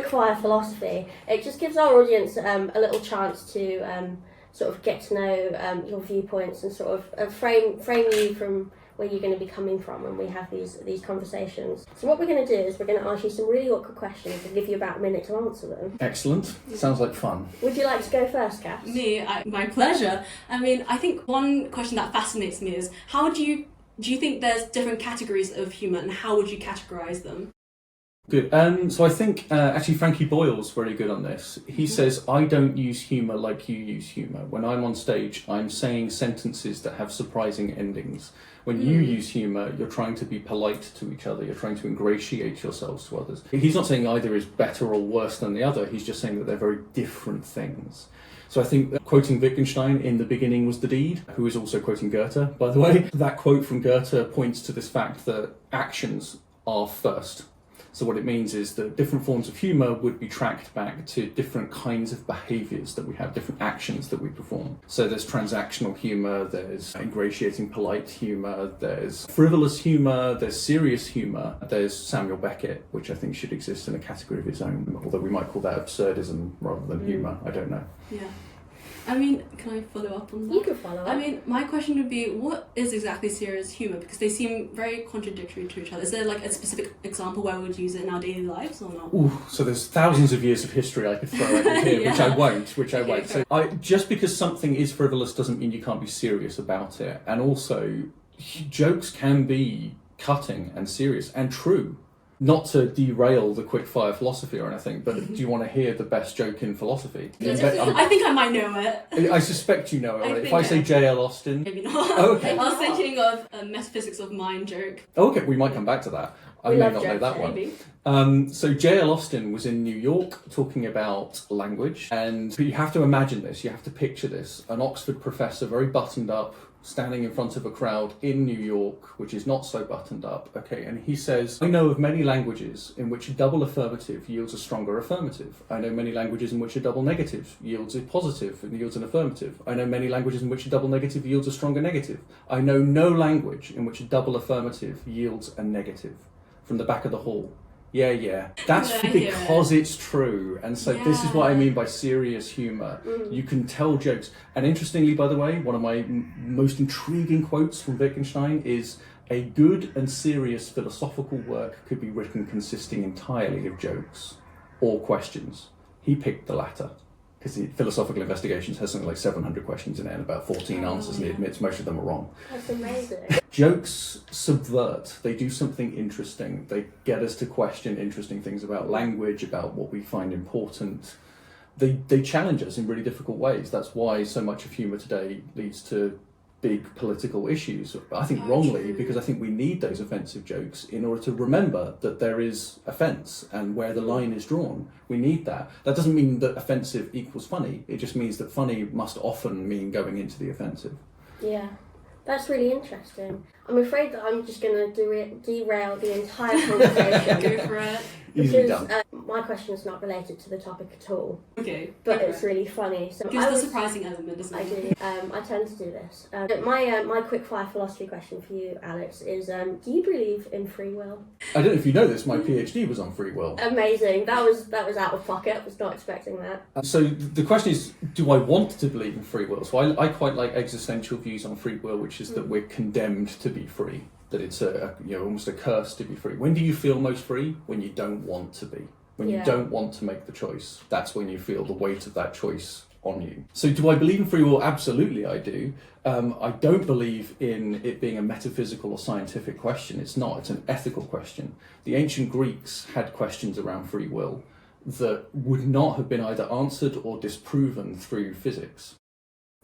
quickfire philosophy. It just gives our audience a little chance to sort of get to know your viewpoints and sort of frame you from where you're going to be coming from when we have these conversations. So what we're going to do is we're going to ask you some really awkward questions and give you about a minute to answer them. Excellent. Sounds like fun. Would you like to go first, Cass? My pleasure. I mean, I think one question that fascinates me is how do you think there's different categories of humour and how would you categorise them? Good. So I think actually Frankie Boyle's very good on this. He says, I don't use humour like you use humour. When I'm on stage, I'm saying sentences that have surprising endings. When you use humour, you're trying to be polite to each other. You're trying to ingratiate yourselves to others. He's not saying either is better or worse than the other. He's just saying that they're very different things. So I think quoting Wittgenstein, in the beginning was the deed, who is also quoting Goethe, by the way. That quote from Goethe points to this fact that actions are first. So what it means is that different forms of humour would be tracked back to different kinds of behaviours that we have, different actions that we perform. So there's transactional humour, there's ingratiating, polite humour, there's frivolous humour, there's serious humour, there's Samuel Beckett, which I think should exist in a category of its own, although we might call that absurdism rather than humour, I don't know. Yeah. I mean, can I follow up on that? You can follow up. I mean, my question would be, what is exactly serious humour? Because they seem very contradictory to each other. Is there like a specific example where we would use it in our daily lives or not? Ooh, so there's thousands of years of history I could throw at you here, Yeah. which I won't. So just because something is frivolous doesn't mean you can't be serious about it. And also, jokes can be cutting and serious and true. Not to derail the quickfire philosophy or anything, but do you want to hear the best joke in philosophy? I think I might know it. I suspect you know it already. If I say think J.L. Austin... Maybe not. Oh, okay. I was thinking of a metaphysics of mind joke. Oh, okay, we might come back to that. I may not know that one. So J.L. Austin was in New York talking about language, and you have to imagine this, you have to picture this. An Oxford professor, very buttoned up, standing in front of a crowd in New York, which is not so buttoned up. Okay, and he says, I know of many languages in which a double affirmative yields a stronger affirmative. I know many languages in which a double negative yields a positive and yields an affirmative. I know many languages in which a double negative yields a stronger negative. I know no language in which a double affirmative yields a negative. From the back of the hall. Yeah. That's because it's true. And so this is what I mean by serious humour. You can tell jokes. And interestingly, by the way, one of my most intriguing quotes from Wittgenstein is, a good and serious philosophical work could be written consisting entirely of jokes or questions. He picked the latter. Because Philosophical Investigations has something like 700 questions in it and about 14 answers, and he admits most of them are wrong. That's amazing. Jokes subvert. They do something interesting. They get us to question interesting things about language, about what we find important. They challenge us in really difficult ways. That's why so much of humour today leads to big political issues. I think wrongly, because I think we need those offensive jokes in order to remember that there is offence and where the line is drawn. We need that. That doesn't mean that offensive equals funny. It just means that funny must often mean going into the offensive. Yeah, that's really interesting. I'm afraid that I'm just going to derail the entire conversation. Go for it. Because my question is not related to the topic at all. Okay. But it's really funny. So gives the surprising element, doesn't it? I do. I tend to do this. My quickfire philosophy question for you, Alex, is do you believe in free will? I don't know if you know this, my PhD was on free will. Amazing. That was out of pocket. I was not expecting that. So the question is, do I want to believe in free will? So I quite like existential views on free will, which is that we're condemned to be free. That it's almost a curse to be free. When do you feel most free? When you don't want to be. When you don't want to make the choice. That's when you feel the weight of that choice on you. So do I believe in free will? Absolutely I do. I don't believe in it being a metaphysical or scientific question. It's not. It's an ethical question. The ancient Greeks had questions around free will that would not have been either answered or disproven through physics.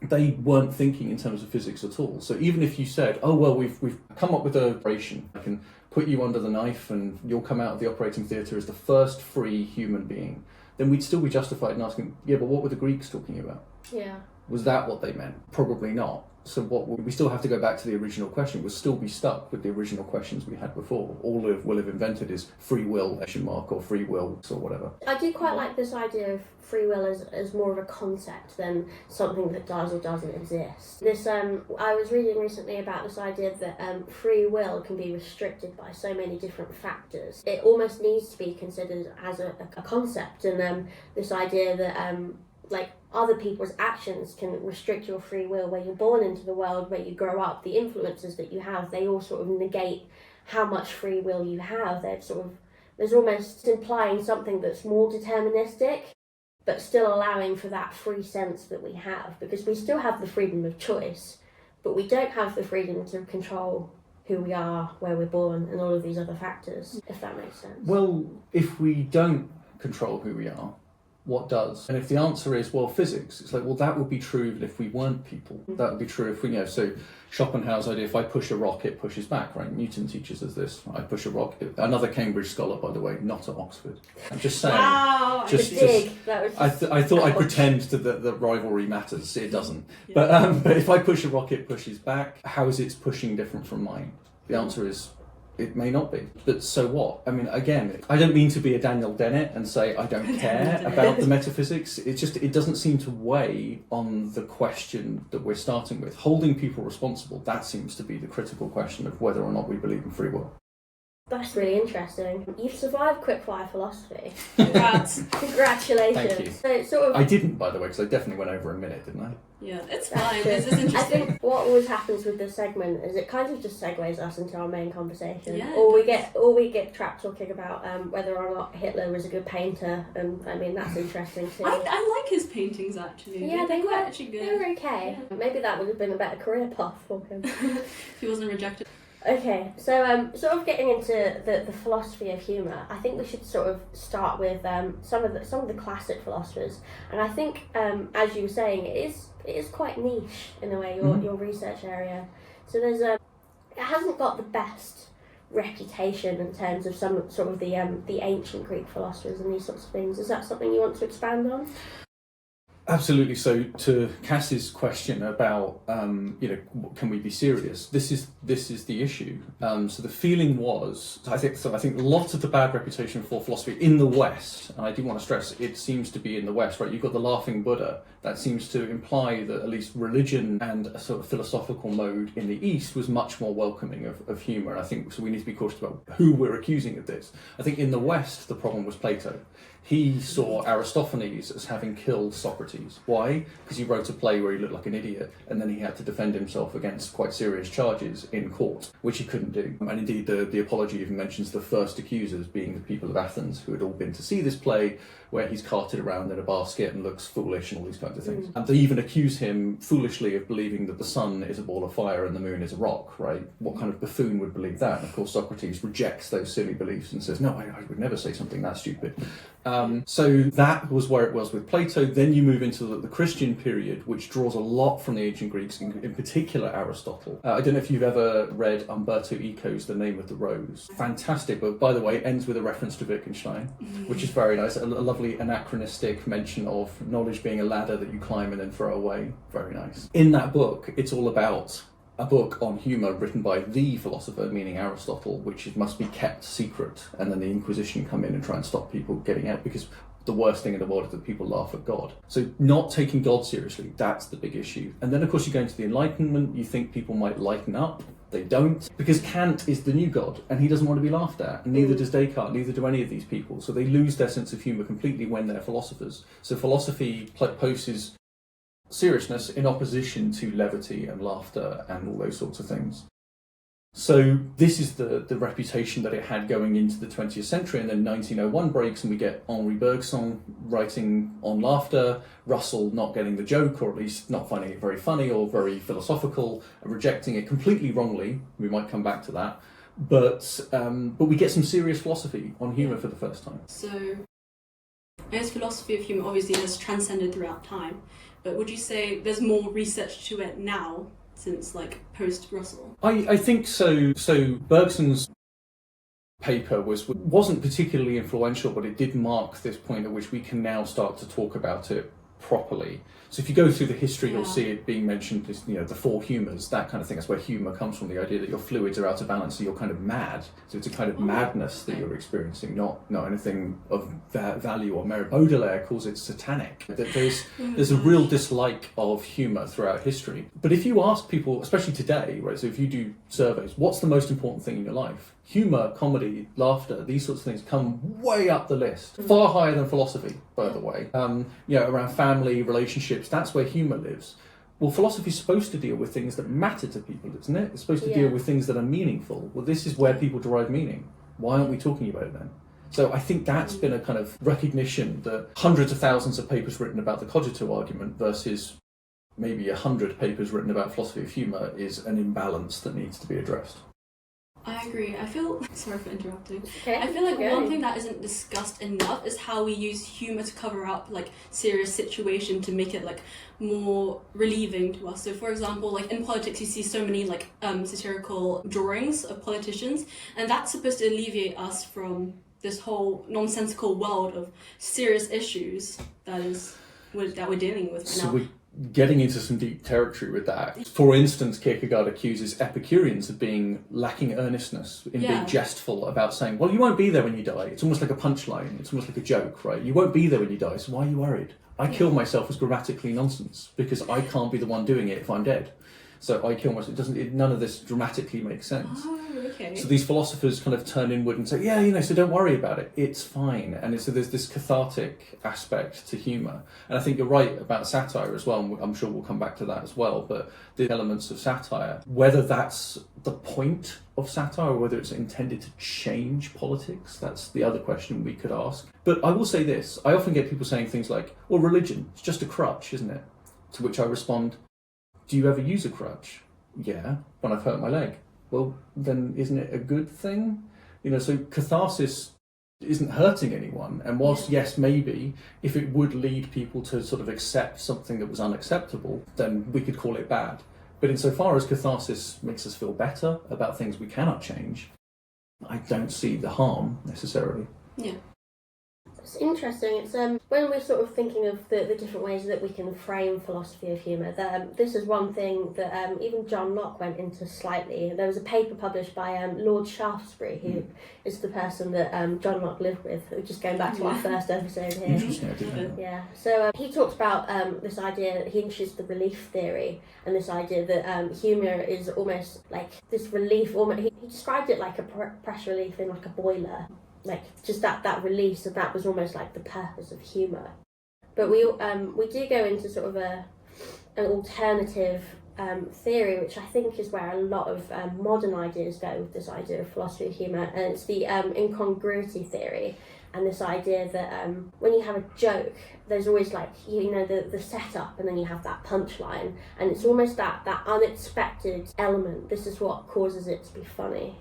They weren't thinking in terms of physics at all. So even if you said, oh, well, we've come up with an operation, I can put you under the knife and you'll come out of the operating theatre as the first free human being, then we'd still be justified in asking, yeah, but what were the Greeks talking about? Yeah. Was that what they meant? Probably not. So we still have to go back to the original question. We'll still be stuck with the original questions we had before. All we'll have invented is free will, or free will, or whatever. I do quite like this idea of free will as more of a concept than something that does or doesn't exist. I was reading recently about this idea that free will can be restricted by so many different factors. It almost needs to be considered as a concept, and this idea that other people's actions can restrict your free will, where you're born into the world, where you grow up, the influences that you have, they all sort of negate how much free will you have. There's almost implying something that's more deterministic, but still allowing for that free sense that we have, because we still have the freedom of choice, but we don't have the freedom to control who we are, where we're born, and all of these other factors, if that makes sense. Well, if we don't control who we are, what does? And if the answer is, well, physics, it's like, well, that would be true even if we weren't people. That would be true if we, so Schopenhauer's idea, if I push a rock, it pushes back, right? Newton teaches us this. I push a rock. Another Cambridge scholar, by the way, not at Oxford. I'm just saying. Wow, I thought I'd pretend that the rivalry matters. It doesn't. Yeah. But if I push a rock, it pushes back. How is its pushing different from mine? The answer is, it may not be, but so what? I mean, again, I don't mean to be a Daniel Dennett and say I don't care about the metaphysics. It doesn't seem to weigh on the question that we're starting with. Holding people responsible, that seems to be the critical question of whether or not we believe in free will. That's really interesting. You've survived quickfire philosophy. Congrats. Congratulations. Thank you. I didn't, by the way, because I definitely went over a minute, didn't I? Yeah, it's fine. This is interesting. I think what always happens with this segment is it kind of just segues us into our main conversation. Yeah, or we get trapped talking about whether or not Hitler was a good painter, and I mean that's interesting too. I like his paintings actually. Yeah, they were actually good. They were okay. Yeah. Maybe that would have been a better career path for him if he wasn't rejected. Okay, so sort of getting into the philosophy of humour, I think we should sort of start with some of the classic philosophers, and I think as you were saying, it is quite niche in a way, your research area. So it hasn't got the best reputation in terms of some sort of the ancient Greek philosophers and these sorts of things. Is that something you want to expand on? Absolutely. So to Cass's question about, can we be serious? This is the issue. So the feeling was, I think lots of the bad reputation for philosophy in the West, and I do want to stress, it seems to be in the West, right? You've got the laughing Buddha. That seems to imply that at least religion and a sort of philosophical mode in the East was much more welcoming of humour. I think so. We need to be cautious about who we're accusing of this. I think in the West, the problem was Plato. He saw Aristophanes as having killed Socrates. Why? Because he wrote a play where he looked like an idiot, and then he had to defend himself against quite serious charges in court, which he couldn't do. And indeed, the apology even mentions the first accusers being the people of Athens, who had all been to see this play, where he's carted around in a basket and looks foolish and all these kinds of things. And they even accuse him foolishly of believing that the sun is a ball of fire and the moon is a rock, right? What kind of buffoon would believe that? And of course, Socrates rejects those silly beliefs and says, no, I would never say something that stupid. So that was where it was with Plato. Then you move into the Christian period, which draws a lot from the ancient Greeks, in particular Aristotle. I don't know if you've ever read Umberto Eco's The Name of the Rose. Fantastic book, by the way, ends with a reference to Wittgenstein, which is very nice. A lovely anachronistic mention of knowledge being a ladder that you climb and then throw away. Very nice. In that book, it's all about a book on humour written by the philosopher, meaning Aristotle, which must be kept secret, and then the Inquisition come in and try and stop people getting out, because the worst thing in the world is that people laugh at God. So not taking God seriously, that's the big issue. And then of course you go into the Enlightenment, you think people might lighten up. They don't, because Kant is the new God and he doesn't want to be laughed at, and neither does Descartes, neither do any of these people. So they lose their sense of humour completely when they're philosophers. So philosophy poses seriousness in opposition to levity and laughter and all those sorts of things. So this is the reputation that it had going into the 20th century, and then 1901 breaks and we get Henri Bergson writing on laughter, Russell not getting the joke, or at least not finding it very funny or very philosophical, rejecting it completely wrongly. We might come back to that. But we get some serious philosophy on humour for the first time. So I guess philosophy of humour obviously has transcended throughout time, but would you say there's more research to it now since post-Russell? I think so. So Bergson's paper wasn't particularly influential, but it did mark this point at which we can now start to talk about it properly. So if you go through the history, you'll see it being mentioned as, you know, the four humours, that kind of thing. That's where humour comes from, the idea that your fluids are out of balance, so you're kind of mad. So it's a kind of madness that you're experiencing, not anything of value or merit. Baudelaire calls it satanic. There's a real dislike of humour throughout history. But if you ask people, especially today, right, so if you do surveys, what's the most important thing in your life? Humour, comedy, laughter, these sorts of things come way up the list. Far higher than philosophy, by the way. You know, around family, relationships, that's where humour lives. Well, philosophy's supposed to deal with things that matter to people, isn't it? It's supposed to deal with things that are meaningful. Well, this is where people derive meaning. Why aren't we talking about it then? So I think that's been a kind of recognition that hundreds of thousands of papers written about the cogito argument versus maybe 100 papers written about philosophy of humour is an imbalance that needs to be addressed. I agree. Sorry for interrupting. Okay, I feel like one thing that isn't discussed enough is how we use humour to cover up like serious situation to make it like more relieving to us. So for example, like in politics you see so many like satirical drawings of politicians, and that's supposed to alleviate us from this whole nonsensical world of serious issues that we're dealing with right now. We're getting into some deep territory with that. For instance, Kierkegaard accuses Epicureans of being lacking earnestness, in being jestful about saying, well, you won't be there when you die. It's almost like a punchline. It's almost like a joke, right? You won't be there when you die, so why are you worried? I kill myself as grammatically nonsense because I can't be the one doing it if I'm dead. So I kill myself. None of this dramatically makes sense. Oh, okay. So these philosophers kind of turn inward and say, yeah, you know, so don't worry about it. It's fine. And so there's this cathartic aspect to humour. And I think you're right about satire as well. And I'm sure we'll come back to that as well. But the elements of satire, whether that's the point of satire or whether it's intended to change politics, that's the other question we could ask. But I will say this. I often get people saying things like, well, religion, it's just a crutch, isn't it? To which I respond, do you ever use a crutch? Yeah, when I've hurt my leg. Well, then isn't it a good thing? You know, so catharsis isn't hurting anyone. And whilst, yes, maybe, if it would lead people to sort of accept something that was unacceptable, then we could call it bad. But insofar as catharsis makes us feel better about things we cannot change, I don't see the harm necessarily. Yeah. It's interesting. It's when we're sort of thinking of the different ways that we can frame philosophy of humour, that this is one thing that even John Locke went into slightly. There was a paper published by Lord Shaftesbury, who is the person that John Locke lived with, just going back to our first episode here. Interesting, I didn't know that. Yeah, so he talked about this idea, he introduced the relief theory, and this idea that humour is almost like this relief, he described it like a pressure relief in like a boiler. Like just that release, and that was almost like the purpose of humour. But we do go into sort of an alternative theory, which I think is where a lot of modern ideas go with this idea of philosophy of humour, and it's the incongruity theory, and this idea that when you have a joke, there's always like, you know, the setup, and then you have that punchline, and it's almost that unexpected element. This is what causes it to be funny.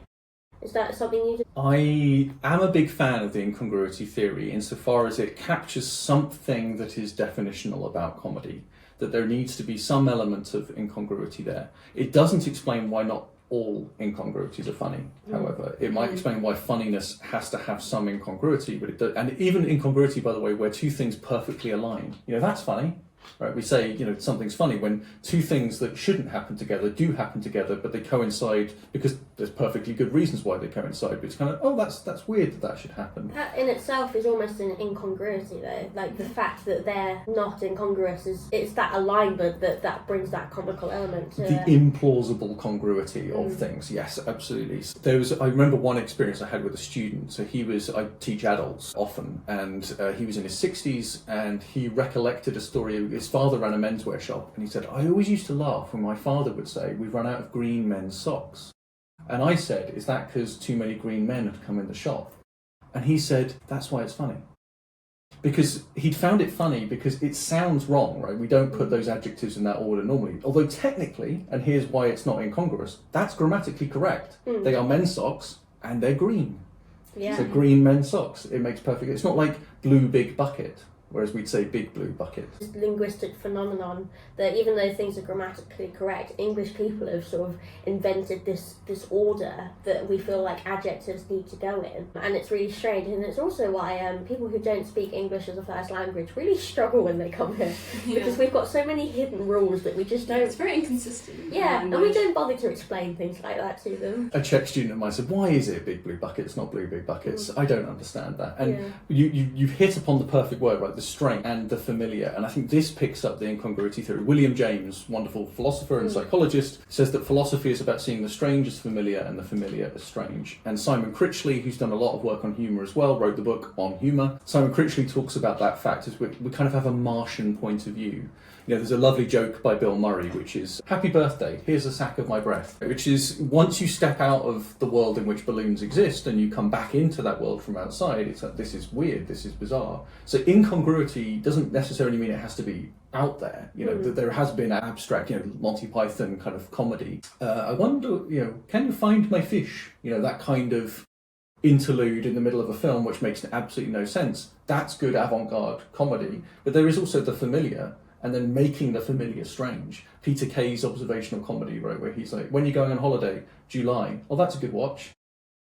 Is that something you do? I am a big fan of the incongruity theory insofar as it captures something that is definitional about comedy, that there needs to be some element of incongruity there. It doesn't explain why not all incongruities are funny, however. It might explain why funniness has to have some incongruity, but it does, and even incongruity, by the way, where two things perfectly align. You know, that's funny. Right, we say, you know, something's funny when two things that shouldn't happen together do happen together, but they coincide because there's perfectly good reasons why they coincide. But it's kind of, oh, that's weird that should happen. That in itself is almost an incongruity, though. Like the fact that they're not incongruous it's that alignment that brings that comical element to the implausible congruity of things. Yes, absolutely. I remember one experience I had with a student. So I teach adults often, and he was in his 60s, and he recollected a story. His father ran a menswear shop, and he said, I always used to laugh when my father would say, we've run out of green men's socks. And I said, is that because too many green men had come in the shop? And he said, that's why it's funny. Because he'd found it funny because it sounds wrong, right? We don't put those adjectives in that order normally. Although technically, and here's why it's not incongruous, that's grammatically correct. They are men's socks, and they're green. Yeah. So green men's socks, it makes perfect. It's not like blue big bucket. whereas we'd say big blue bucket. This linguistic phenomenon that even though things are grammatically correct, English people have sort of invented this order that we feel like adjectives need to go in, and it's really strange. And it's also why people who don't speak English as a first language really struggle when they come here, because we've got so many hidden rules that we just don't. It's very inconsistent. Yeah, and we don't bother to explain things like that to them. A Czech student of mine said, "Why is it big blue buckets, not blue big buckets?" I don't understand that. And you've hit upon the perfect word, right? The strange and the familiar. And I think this picks up the incongruity theory. William James, wonderful philosopher and psychologist, says that philosophy is about seeing the strange as familiar and the familiar as strange. And Simon Critchley, who's done a lot of work on humour as well, wrote the book on humour. Simon Critchley talks about that fact as we kind of have a Martian point of view. You know, there's a lovely joke by Bill Murray, which is, "Happy birthday, here's a sack of my breath," which is, once you step out of the world in which balloons exist and you come back into that world from outside, it's like, this is weird, this is bizarre. So incongruity doesn't necessarily mean it has to be out there. You know, that there has been abstract, Monty Python kind of comedy. I wonder, can you find my fish? That kind of interlude in the middle of a film which makes absolutely no sense. That's good avant-garde comedy. But there is also the familiar, and then making the familiar strange. Peter Kay's observational comedy, right, where he's like, "When you're going on holiday, July, oh, that's a good watch."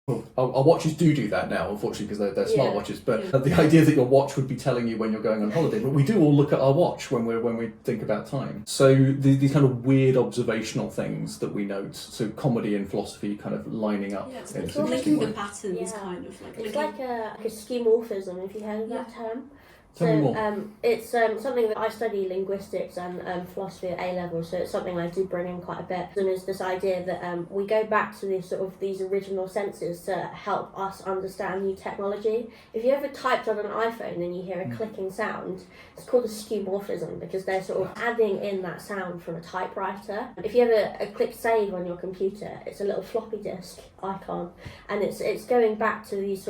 Well, our watches do that now, unfortunately, because they're smart watches. But the idea that your watch would be telling you when you're going on holiday, but we do all look at our watch when we think about time. So these kind of weird observational things that we note. So comedy and philosophy kind of lining up. Yeah, it's linking the patterns, kind of like. It's like a skeuomorphism. Have you heard of that term? Tell me more. It's something that I study linguistics and philosophy at A level, so it's something I do bring in quite a bit. And it's this idea that we go back to these original senses to help us understand new technology. If you ever typed on an iPhone and you hear a clicking sound, it's called a skeuomorphism, because they're sort of adding in that sound from a typewriter. If you ever click save on your computer, it's a little floppy disk icon, and it's going back to these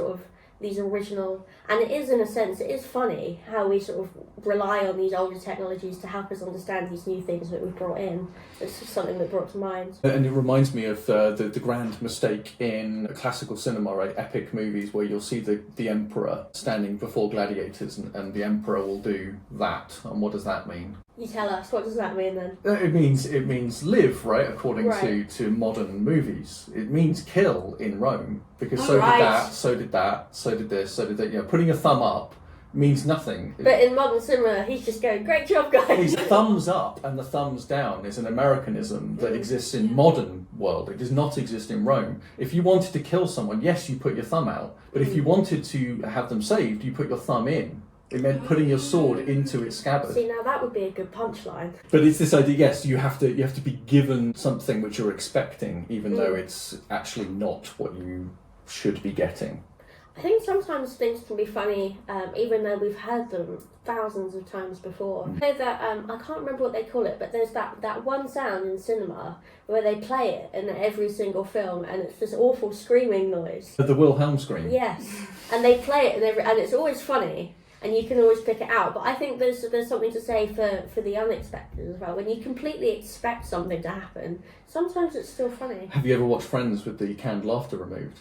original, and it is, in a sense, it is funny how we sort of rely on these older technologies to help us understand these new things that we've brought in. It's just something that brought to mind. And it reminds me of the grand mistake in classical cinema, right? Epic movies where you'll see the emperor standing before gladiators, and the emperor will do that. And what does that mean? You tell us, what does that mean then? It means live, right, according to modern movies. It means kill in Rome, because did that, so did that, so did this, so did that. Putting a thumb up means nothing. But in modern cinema, he's just going, "Great job, guys!" Thumbs up and the thumbs down is an Americanism that exists in modern world. It does not exist in Rome. If you wanted to kill someone, yes, you put your thumb out. But if you wanted to have them saved, you put your thumb in. It meant putting your sword into its scabbard. See, now that would be a good punchline. But it's this idea, yes, you have to be given something which you're expecting, even though it's actually not what you should be getting. I think sometimes things can be funny, even though we've heard them thousands of times before. I know that, I can't remember what they call it, but there's that one sound in cinema where they play it in every single film, and it's this awful screaming noise. The Wilhelm scream. Yes, and they play it and it's always funny. And you can always pick it out, but I think there's something to say for the unexpected as well. When you completely expect something to happen, sometimes it's still funny. Have you ever watched Friends with the canned laughter removed?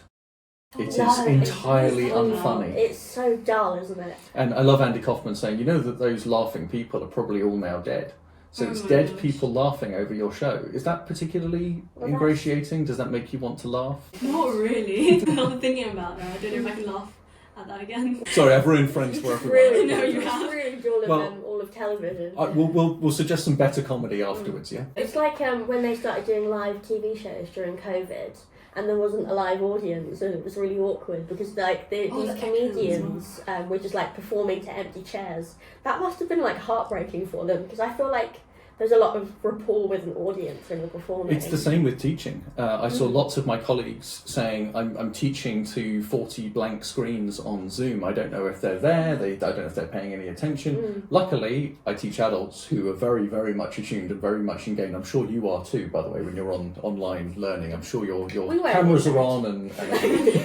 It is entirely unfunny. It's so dull, isn't it? And I love Andy Kaufman saying, that those laughing people are probably all now dead. So it's dead people laughing over your show. Is that particularly ingratiating? Does that make you want to laugh? Not really. I'm thinking about that. I don't know if I can laugh at that again. Sorry, I've ruined Friends for everyone. Really, no, you have ruined all of television. We'll suggest some better comedy afterwards. Yeah. It's like when they started doing live TV shows during COVID, and there wasn't a live audience, and it was really awkward because these comedians were just performing to empty chairs. That must have been heartbreaking for them, because I feel like there's a lot of rapport with an audience when you're performing. It's the same with teaching. I saw lots of my colleagues saying, I'm teaching to 40 blank screens on Zoom. I don't know if they're there. I don't know if they're paying any attention. Luckily, I teach adults who are very, very much attuned and very much engaged. I'm sure you are too, by the way, when you're online learning. I'm sure your cameras are on and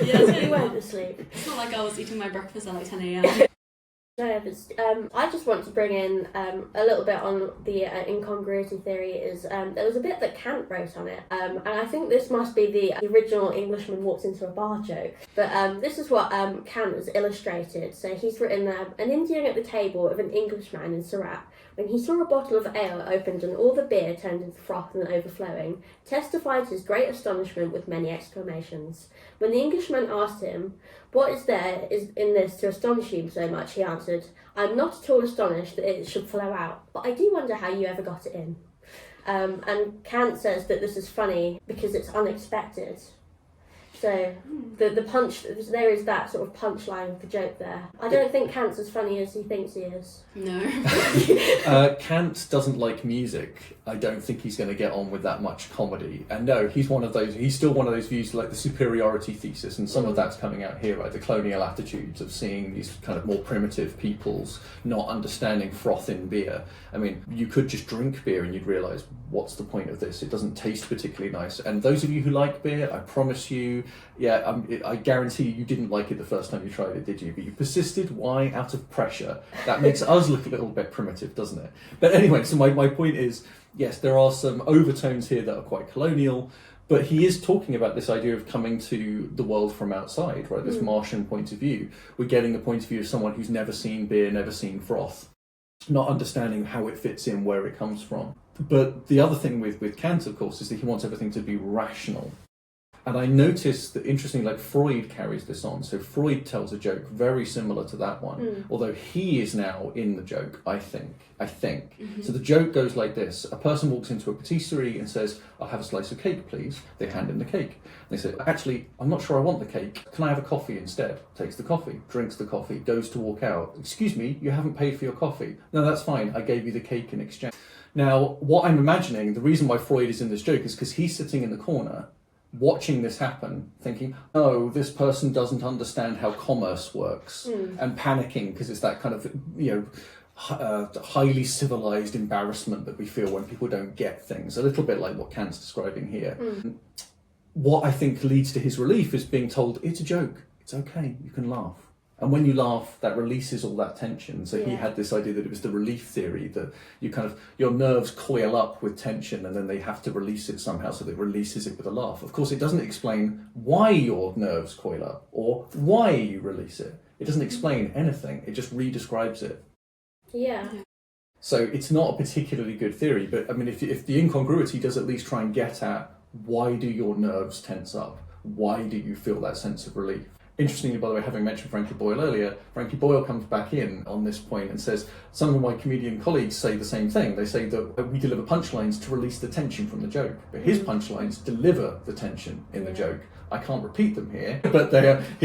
yeah, we went to sleep. It's not like I was eating my breakfast at 10 a.m. I just want to bring in a little bit on the incongruity theory. There was a bit that Kant wrote on it, and I think this must be the original Englishman walked into a bar joke. But this is what Kant has illustrated. So he's written, an Indian at the table of an Englishman in Surat, when he saw a bottle of ale opened and all the beer turned into froth and overflowing, testified his great astonishment with many exclamations. When the Englishman asked him, "What is there in this to astonish you so much?" he answered, "I am not at all astonished that it should flow out, but I do wonder how you ever got it in." And Kant says that this is funny because it's unexpected. So the punch, there is that sort of punchline of the joke there. I don't think Kant's as funny as he thinks he is. No. Kant doesn't like music. I don't think he's going to get on with that much comedy. And no, he's still one of those views like the superiority thesis, and some of that's coming out here, right? The colonial attitudes of seeing these kind of more primitive peoples not understanding froth in beer. I mean, you could just drink beer and you'd realise, what's the point of this? It doesn't taste particularly nice. And those of you who like beer, I promise you, I guarantee you didn't like it the first time you tried it, did you? But you persisted. Why? Out of pressure. That makes us look a little bit primitive, doesn't it? But anyway, so my point is, yes, there are some overtones here that are quite colonial, but he is talking about this idea of coming to the world from outside, right? This Martian point of view. We're getting the point of view of someone who's never seen beer, never seen froth, not understanding how it fits in, where it comes from. But the other thing with Kant, of course, is that he wants everything to be rational. And I noticed that, interestingly, like Freud carries this on. So Freud tells a joke very similar to that one, although he is now in the joke, I think. Mm-hmm. So the joke goes like this. A person walks into a patisserie and says, "I'll have a slice of cake, please." They hand him the cake. They say, "Actually, I'm not sure I want the cake. Can I have a coffee instead?" Takes the coffee, drinks the coffee, goes to walk out. "Excuse me, you haven't paid for your coffee." "No, that's fine. I gave you the cake in exchange." Now, what I'm imagining, the reason why Freud is in this joke is because he's sitting in the corner watching this happen, thinking, "Oh, this person doesn't understand how commerce works," and panicking because it's that kind of, highly civilized embarrassment that we feel when people don't get things. A little bit like what Kant's describing here. What I think leads to his relief is being told, it's a joke, it's okay, you can laugh. And when you laugh, that releases all that tension. So he had this idea that it was the relief theory, that your nerves coil up with tension and then they have to release it somehow, so that it releases it with a laugh. Of course, it doesn't explain why your nerves coil up or why you release it. It doesn't explain anything. It just re-describes it. Yeah. So it's not a particularly good theory, but I mean, if the incongruity does at least try and get at why do your nerves tense up? Why do you feel that sense of relief? Interestingly, by the way, having mentioned Frankie Boyle earlier, Frankie Boyle comes back in on this point and says, some of my comedian colleagues say the same thing. They say that we deliver punchlines to release the tension from the joke, but his punchlines deliver the tension in the joke. I can't repeat them here, but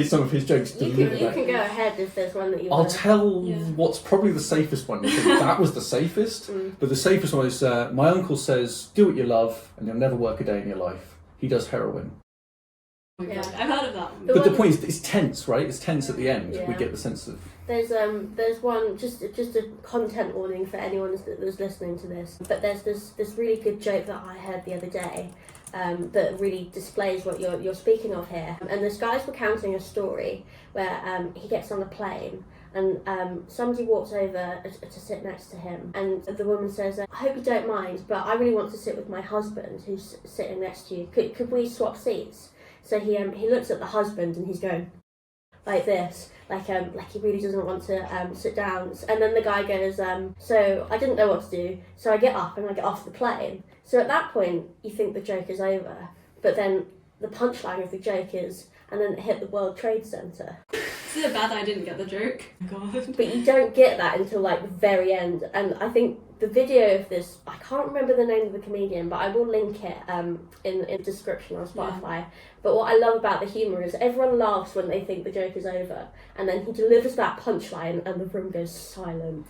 some of his jokes deliver that. You can go ahead if there's one that you I'll tell what's probably the safest one. You think that was the safest? But the safest one is, my uncle says, do what you love and you'll never work a day in your life. He does heroin. Yeah, I've heard of that one. But the point is, it's tense, right? It's tense at the end. We get the sense of... There's one, just a content warning for anyone that's listening to this, but there's this really good joke that I heard the other day that really displays what you're speaking of here. And this guy's recounting a story where he gets on a plane and somebody walks over to sit next to him, and the woman says, "I hope you don't mind, but I really want to sit with my husband who's sitting next to you. Could we swap seats?" So he looks at the husband and he's going like this, like he really doesn't want to sit down. And then the guy goes, "So I didn't know what to do, so I get up and I get off the plane." So at that point, you think the joke is over, but then the punchline of the joke is, "And then it hit the World Trade Center." Is it bad I didn't get the joke? God. But you don't get that until like the very end. And I think the video of this, I can't remember the name of the comedian, but I will link it in the description on Spotify. Yeah. But what I love about the humour is everyone laughs when they think the joke is over, and then he delivers that punchline and the room goes silent.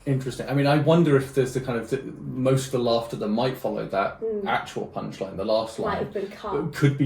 Interesting. I mean, I wonder if there's the kind of most of the laughter that might follow that actual punchline, the last line. Might have been cut. It could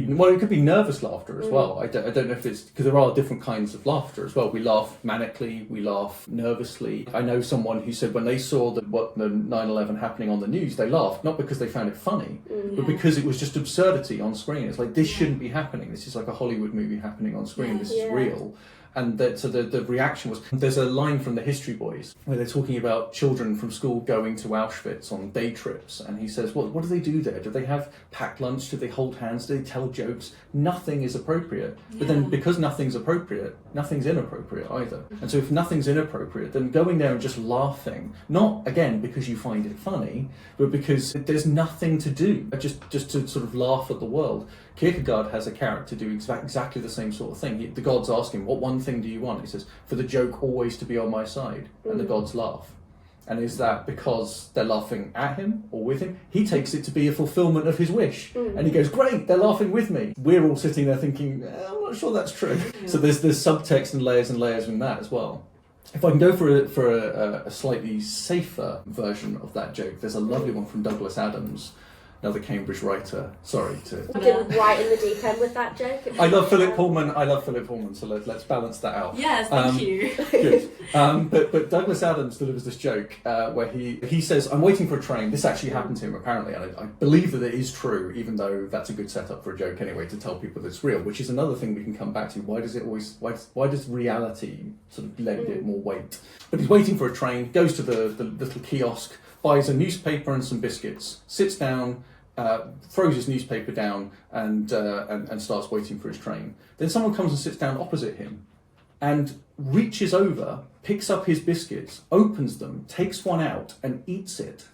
be nervous laughter as well. I don't know if it's because there are different kinds of laughter as well. We laugh manically, we laugh nervously. I know someone who said when they saw the 9/11 happening on the news, they laughed not because they found it funny, but because it was just absurdity on screen. It's like, this shouldn't be happening. This is like a Hollywood movie happening on screen. This is real. And so the reaction was, there's a line from the History Boys where they're talking about children from school going to Auschwitz on day trips. And he says, what do they do there? Do they have packed lunch? Do they hold hands? Do they tell jokes? Nothing is appropriate. But then because nothing's appropriate, nothing's inappropriate either. And so if nothing's inappropriate, then going there and just laughing, not again because you find it funny, but because there's nothing to do, just to sort of laugh at the world. Kierkegaard has a character do exactly the same sort of thing. The gods ask him, what one thing do you want? He says, for the joke always to be on my side. And the gods laugh. And is that because they're laughing at him or with him? He takes it to be a fulfillment of his wish. And he goes, great, they're laughing with me. We're all sitting there thinking, I'm not sure that's true. So there's subtext and layers in that as well. If I can go for a slightly safer version of that joke, there's a lovely one from Douglas Adams, another Cambridge writer. Sorry to... You didn't right in the deep end with that joke. I love Philip Pullman, so let's balance that out. Yes, thank you. Good. But Douglas Adams delivers this joke where he says, I'm waiting for a train. This actually happened to him apparently, and I believe that it is true, even though that's a good setup for a joke anyway, to tell people that it's real, which is another thing we can come back to. Why does reality sort of lend it more weight? But he's waiting for a train, goes to the little kiosk, buys a newspaper and some biscuits, sits down, throws his newspaper down and starts waiting for his train. Then someone comes and sits down opposite him and reaches over, picks up his biscuits, opens them, takes one out and eats it.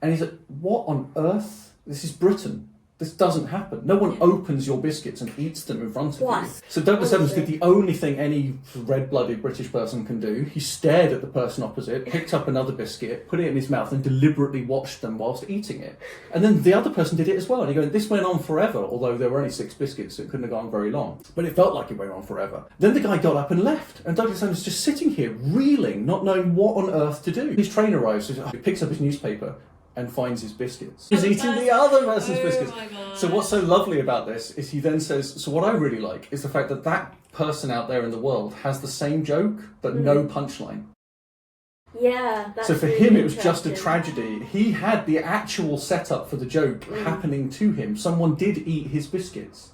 And he's like, what on earth? This is Britain. This doesn't happen. No one opens your biscuits and eats them in front of you. So Douglas Adams did the only thing any red-blooded British person can do. He stared at the person opposite, picked up another biscuit, put it in his mouth and deliberately watched them whilst eating it. And then the other person did it as well. And he goes, this went on forever, although there were only 6 biscuits, so it couldn't have gone very long. But it felt like it went on forever. Then the guy got up and left. And Douglas Adams was just sitting here, reeling, not knowing what on earth to do. His train arrives, so he picks up his newspaper and finds his biscuits. He's eating the other person's biscuits. So what's so lovely about this is he then says, so what I really like is the fact that that person out there in the world has the same joke, but no punchline. Yeah, that's so for really him it was just a tragedy. He had the actual setup for the joke happening to him. Someone did eat his biscuits.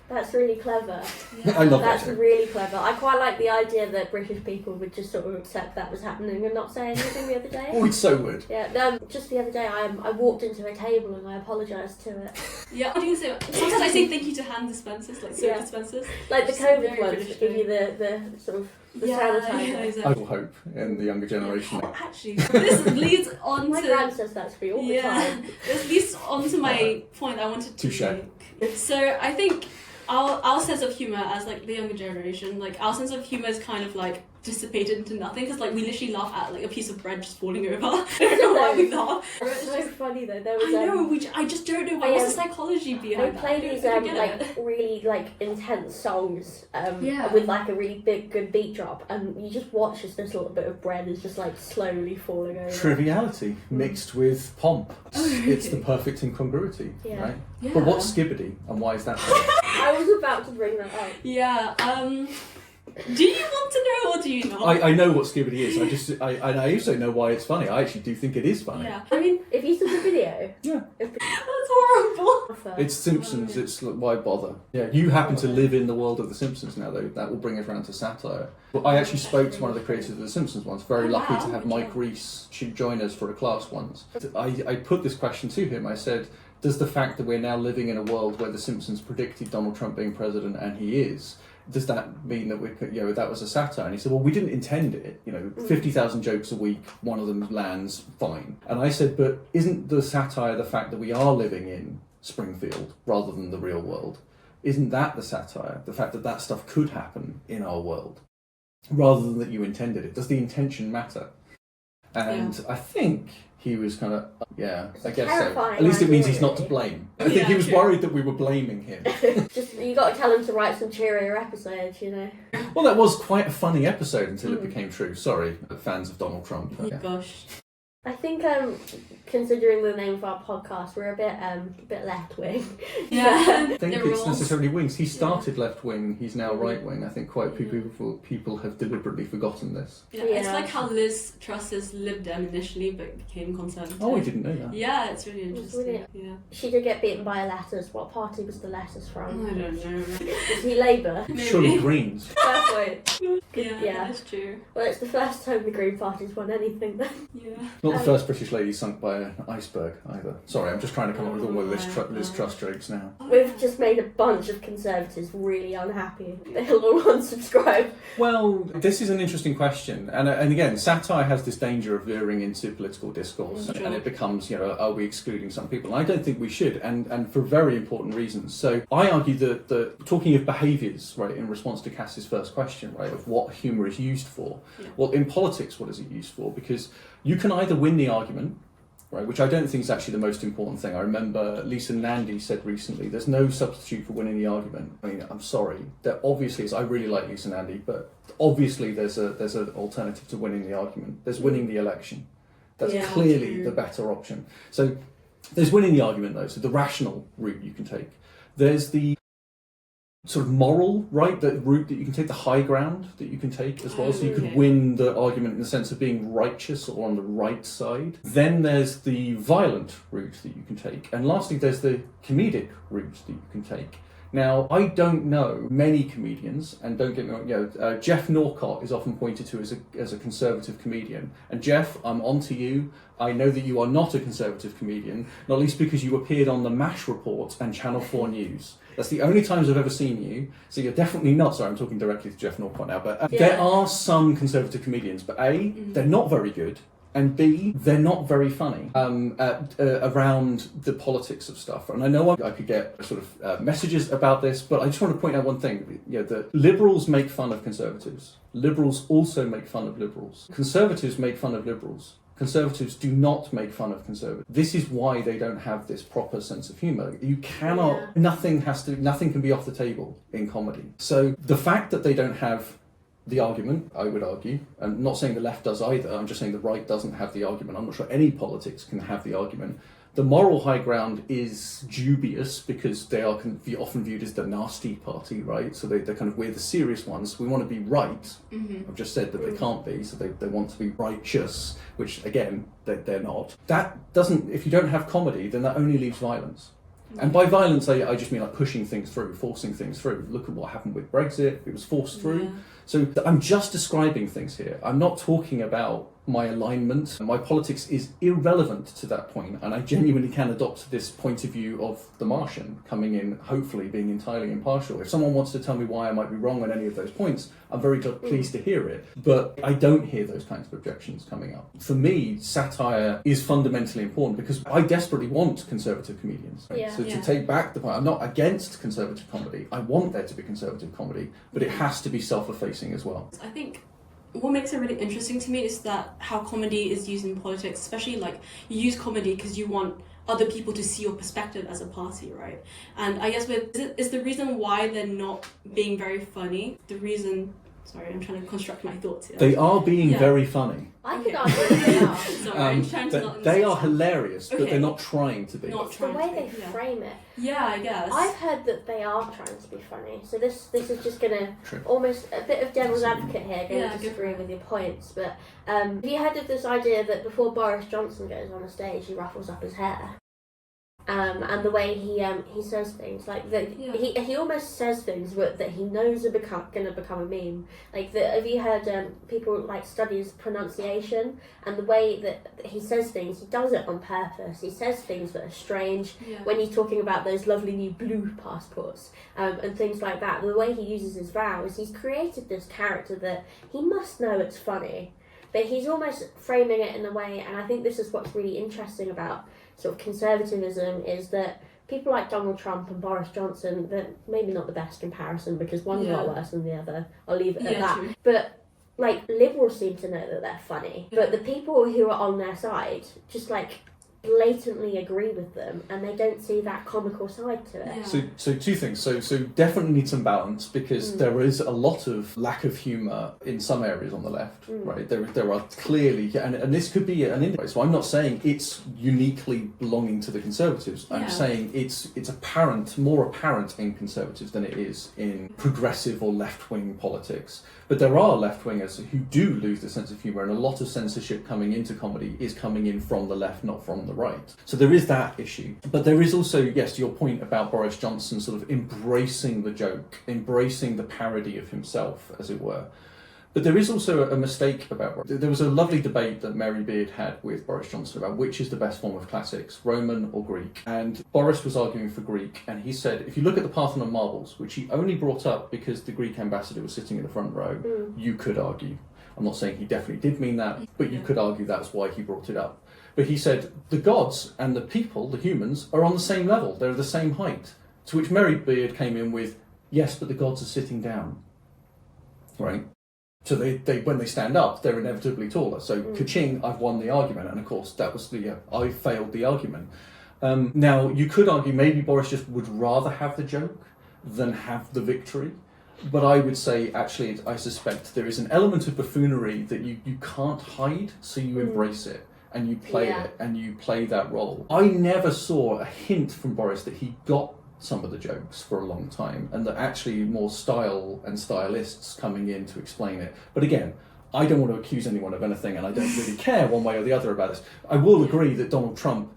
That's really clever. I love that. That's really clever. I quite like the idea that British people would just sort of accept that was happening and not say anything the other day. Oh, we so would. Yeah, just the other day I walked into a table and I apologised to it. Yeah, what do you say? Sometimes I say thank you to hand dispensers, like soap dispensers. Like the COVID ones that give you the sort of the sanitizer. Yeah, exactly. I will hope in the younger generation. Oh, actually, this leads on my to... gran says that to me all the time. This leads on to my point I wanted to make. So I think our sense of humour as like the younger generation, like our sense of humour is kind of like dissipated into nothing because like we literally laugh at like a piece of bread just falling over. I don't know why we laugh. It's so funny though. There was, I know. I just don't know why. What's the psychology behind that? They play these like really like intense songs with like a really good beat drop, and you just watch as this little bit of bread is just like slowly falling over. Triviality mixed with pomp. It's the perfect incongruity, right? Yeah. But what's Skibidi and why is that? I was about to bring that up. Yeah. Do you want to know or do you not? I know what Skibidi is. I also know why it's funny. I actually do think it is funny. Yeah. I mean, if you saw the video, That's horrible. It's Simpsons. It's like, why bother? Yeah, you happen to live in the world of the Simpsons now, though. That will bring us around to satire. But I actually spoke to one of the creators of the Simpsons once. Very lucky to have Mike Reese join us for a class once. I put this question to him. I said, does the fact that we're now living in a world where the Simpsons predicted Donald Trump being president, and he is, does that mean that that was a satire? And he said, well, we didn't intend it. 50,000 jokes a week, one of them lands, fine. And I said, but isn't the satire the fact that we are living in Springfield rather than the real world? Isn't that the satire? The fact that that stuff could happen in our world rather than that you intended it? Does the intention matter? And I think he was kind of, I guess so. At least it means he's not to blame. I think he was worried that we were blaming him. You got to tell him to write some cheerier episodes, Well, that was quite a funny episode until it became true. Sorry, fans of Donald Trump. Gosh. I think considering the name of our podcast, we're a bit left wing. Yeah. I think it's necessarily wings. He started left wing, he's now right wing. I think quite a few people have deliberately forgotten this. Yeah, it's like how Liz Truss's Lib Dem initially but became Conservative. Oh, I didn't know that. Yeah, it's really interesting. Really? Yeah. She did get beaten by a lettuce. What party was the lettuce from? I don't know. Was he Labour? Surely Greens. Fair point. Yeah, that's true. Well, it's the first time the Green Party's won anything then. Yeah. Not the first British lady sunk by an iceberg either. Sorry, I'm just trying to come up with all my Liz Truss jokes now. We've just made a bunch of Conservatives really unhappy. They'll all unsubscribe. Well, this is an interesting question, and again, satire has this danger of veering into political discourse, and it becomes, are we excluding some people? And I don't think we should, and for very important reasons. So I argue that talking of behaviours, right, in response to Cass's first question, right, of what humour is used for. Yeah. Well, in politics, what is it used for? Because you can either win the argument, right, which I don't think is actually the most important thing. I remember Lisa Nandy said recently, there's no substitute for winning the argument. I mean, I'm sorry. There obviously is. I really like Lisa Nandy, but obviously there's an alternative to winning the argument. There's winning the election. That's clearly the better option. So there's winning the argument, though, so the rational route you can take. There's the sort of moral, right, the route that you can take, the high ground that you can take as well, so you could win the argument in the sense of being righteous or on the right side. Then there's the violent route that you can take, and lastly there's the comedic route that you can take. Now, I don't know many comedians, and don't get me wrong, Jeff Norcott is often pointed to as a conservative comedian. And Jeff, I'm on to you. I know that you are not a conservative comedian, not least because you appeared on the MASH report and Channel 4 News. That's the only times I've ever seen you, so you're definitely not. Sorry, I'm talking directly to Jeff Norcott now, but there are some conservative comedians, but A, they're not very good, and B, they're not very funny around the politics of stuff. And I know I could get sort of messages about this, but I just want to point out one thing. That liberals make fun of conservatives. Liberals also make fun of liberals. Conservatives make fun of liberals. Conservatives do not make fun of conservatives. This is why they don't have this proper sense of humour. You cannot, nothing can be off the table in comedy. So the fact that they don't have the argument, I would argue, and I'm not saying the left does either, I'm just saying the right doesn't have the argument. I'm not sure any politics can have the argument. The moral high ground is dubious because they are often viewed as the nasty party, right? So they're kind of, we're the serious ones. We want to be right. I've just said that they can't be, so they want to be righteous, which again, they're not. That doesn't, if you don't have comedy, then that only leaves violence. And by violence, I just mean like pushing things through, forcing things through. Look at what happened with Brexit, it was forced through. So I'm just describing things here. I'm not talking about my alignment. My politics is irrelevant to that point, and I genuinely can adopt this point of view of the Martian, coming in, hopefully being entirely impartial. If someone wants to tell me why I might be wrong on any of those points, I'm very pleased to hear it. But I don't hear those kinds of objections coming up. For me, satire is fundamentally important because I desperately want conservative comedians. Right? So to take back the point, I'm not against conservative comedy. I want there to be conservative comedy, but it has to be self-effacing as well. I think what makes it really interesting to me is that how comedy is used in politics, especially like you use comedy because you want other people to see your perspective as a party, right? And I guess is the reason why they're not being very funny, the reason... Sorry, I'm trying to construct my thoughts here. They are being very funny. I could argue that they are. Sorry, I'm trying to not... They are hilarious, but they're not trying to be. It's the way they frame it. Yeah, I guess. I've heard that they are trying to be funny, so this is just going to almost a bit of devil's advocate here, going to disagree with your points, but have you heard of this idea that before Boris Johnson goes on a stage, he ruffles up his hair? And the way he says things, like he almost says things that he knows are going to become a meme. Like, have you heard people like study his pronunciation and the way that he says things? He does it on purpose. He says things that are strange when he's talking about those lovely new blue passports and things like that. The way he uses his vowels, he's created this character that he must know it's funny, but he's almost framing it in a way. And I think this is what's really interesting about sort of conservatism, is that people like Donald Trump and Boris Johnson, they're maybe not the best comparison because one's a lot worse than the other. I'll leave it at that. True. But like liberals seem to know that they're funny, but the people who are on their side just like blatantly agree with them, and they don't see that comical side to it. Yeah. So two things. So definitely need some balance, because there is a lot of lack of humour in some areas on the left, right? There are clearly, and this could be an indicator. So I'm not saying it's uniquely belonging to the Conservatives. I'm saying it's more apparent in Conservatives than it is in progressive or left-wing politics. But there are left-wingers who do lose the sense of humour, and a lot of censorship coming into comedy is coming in from the left, not from the right. So there is that issue. But there is also, yes, to your point about Boris Johnson sort of embracing the joke, embracing the parody of himself, as it were. But there is also a mistake about... There was a lovely debate that Mary Beard had with Boris Johnson about which is the best form of classics, Roman or Greek. And Boris was arguing for Greek, and he said, if you look at the Parthenon marbles, which he only brought up because the Greek ambassador was sitting in the front row, you could argue. I'm not saying he definitely did mean that, but you could argue that's why he brought it up. But he said, the gods and the people, the humans, are on the same level. They're the same height. To which Mary Beard came in with, yes, but the gods are sitting down. Right? So they when they stand up, they're inevitably taller. So ka-ching, I've won the argument. And of course, that was I failed the argument. Now, you could argue maybe Boris just would rather have the joke than have the victory. But I would say, actually, I suspect there is an element of buffoonery that you can't hide, so you embrace it. And you play it, and you play that role. I never saw a hint from Boris that he got some of the jokes for a long time, and that actually more style and stylists coming in to explain it. But again, I don't want to accuse anyone of anything, and I don't really care one way or the other about this. I will agree that Donald Trump,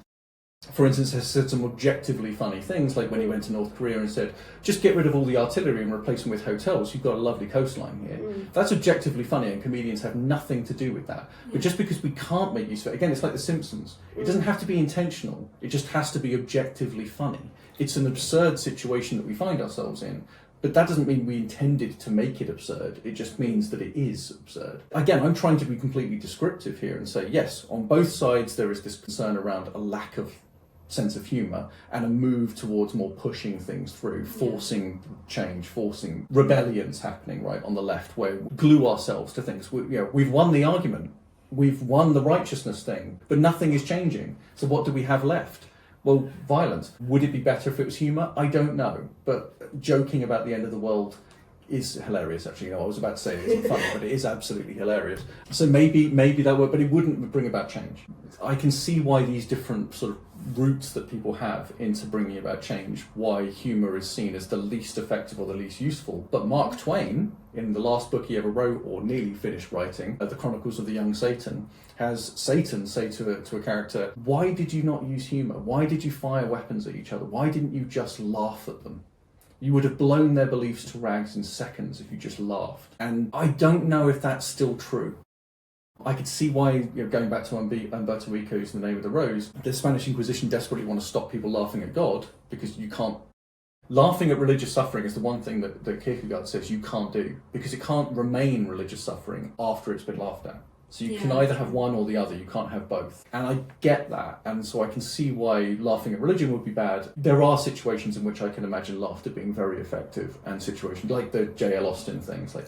for instance, has said some objectively funny things, like when he went to North Korea and said, just get rid of all the artillery and replace them with hotels, you've got a lovely coastline here. That's objectively funny, and comedians have nothing to do with that. But just because we can't make use of it, again, it's like The Simpsons. It doesn't have to be intentional, it just has to be objectively funny. It's an absurd situation that we find ourselves in, but that doesn't mean we intended to make it absurd. It just means that it is absurd. Again, I'm trying to be completely descriptive here and say, yes, on both sides there is this concern around a lack of sense of humour and a move towards more pushing things through, forcing change, forcing rebellions happening right on the left, where we glue ourselves to things. We've won the argument, we've won the righteousness thing, but nothing is changing. So what do we have left? Well, violence. Would it be better if it was humour? I don't know. But joking about the end of the world is hilarious, actually. I was about to say it isn't funny, but it is absolutely hilarious. So maybe that would, but it wouldn't bring about change. I can see why these different sort of routes that people have into bringing about change, why humour is seen as the least effective or the least useful. But Mark Twain, in the last book he ever wrote, or nearly finished writing, The Chronicles of the Young Satan, has Satan say to a character, why did you not use humour? Why did you fire weapons at each other? Why didn't you just laugh at them? You would have blown their beliefs to rags in seconds if you just laughed. And I don't know if that's still true. I could see why, going back to Umberto Eco's The Name of the Rose, the Spanish Inquisition desperately want to stop people laughing at God, because you can't... Laughing at religious suffering is the one thing that Kierkegaard says you can't do, because it can't remain religious suffering after it's been laughed at. So you can either have one or the other, you can't have both. And I get that, and so I can see why laughing at religion would be bad. There are situations in which I can imagine laughter being very effective, and situations like the J.L. Austin things, like,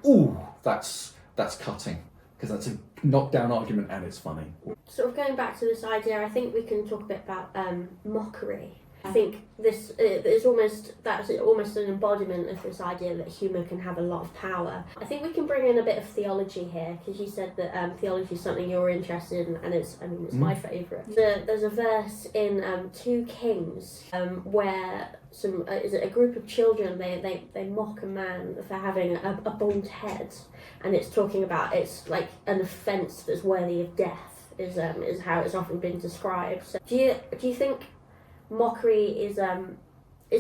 ooh, that's cutting, because that's a knockdown argument and it's funny. Sort of going back to this idea, I think we can talk a bit about mockery. I think this is almost an embodiment of this idea that humour can have a lot of power. I think we can bring in a bit of theology here, because you said that theology is something you're interested in, and it's my favourite. There's a verse in 2 Kings where a group of children they mock a man for having a bald head, and it's talking about it's like an offence that's worthy of death is how it's often been described. So do you think mockery is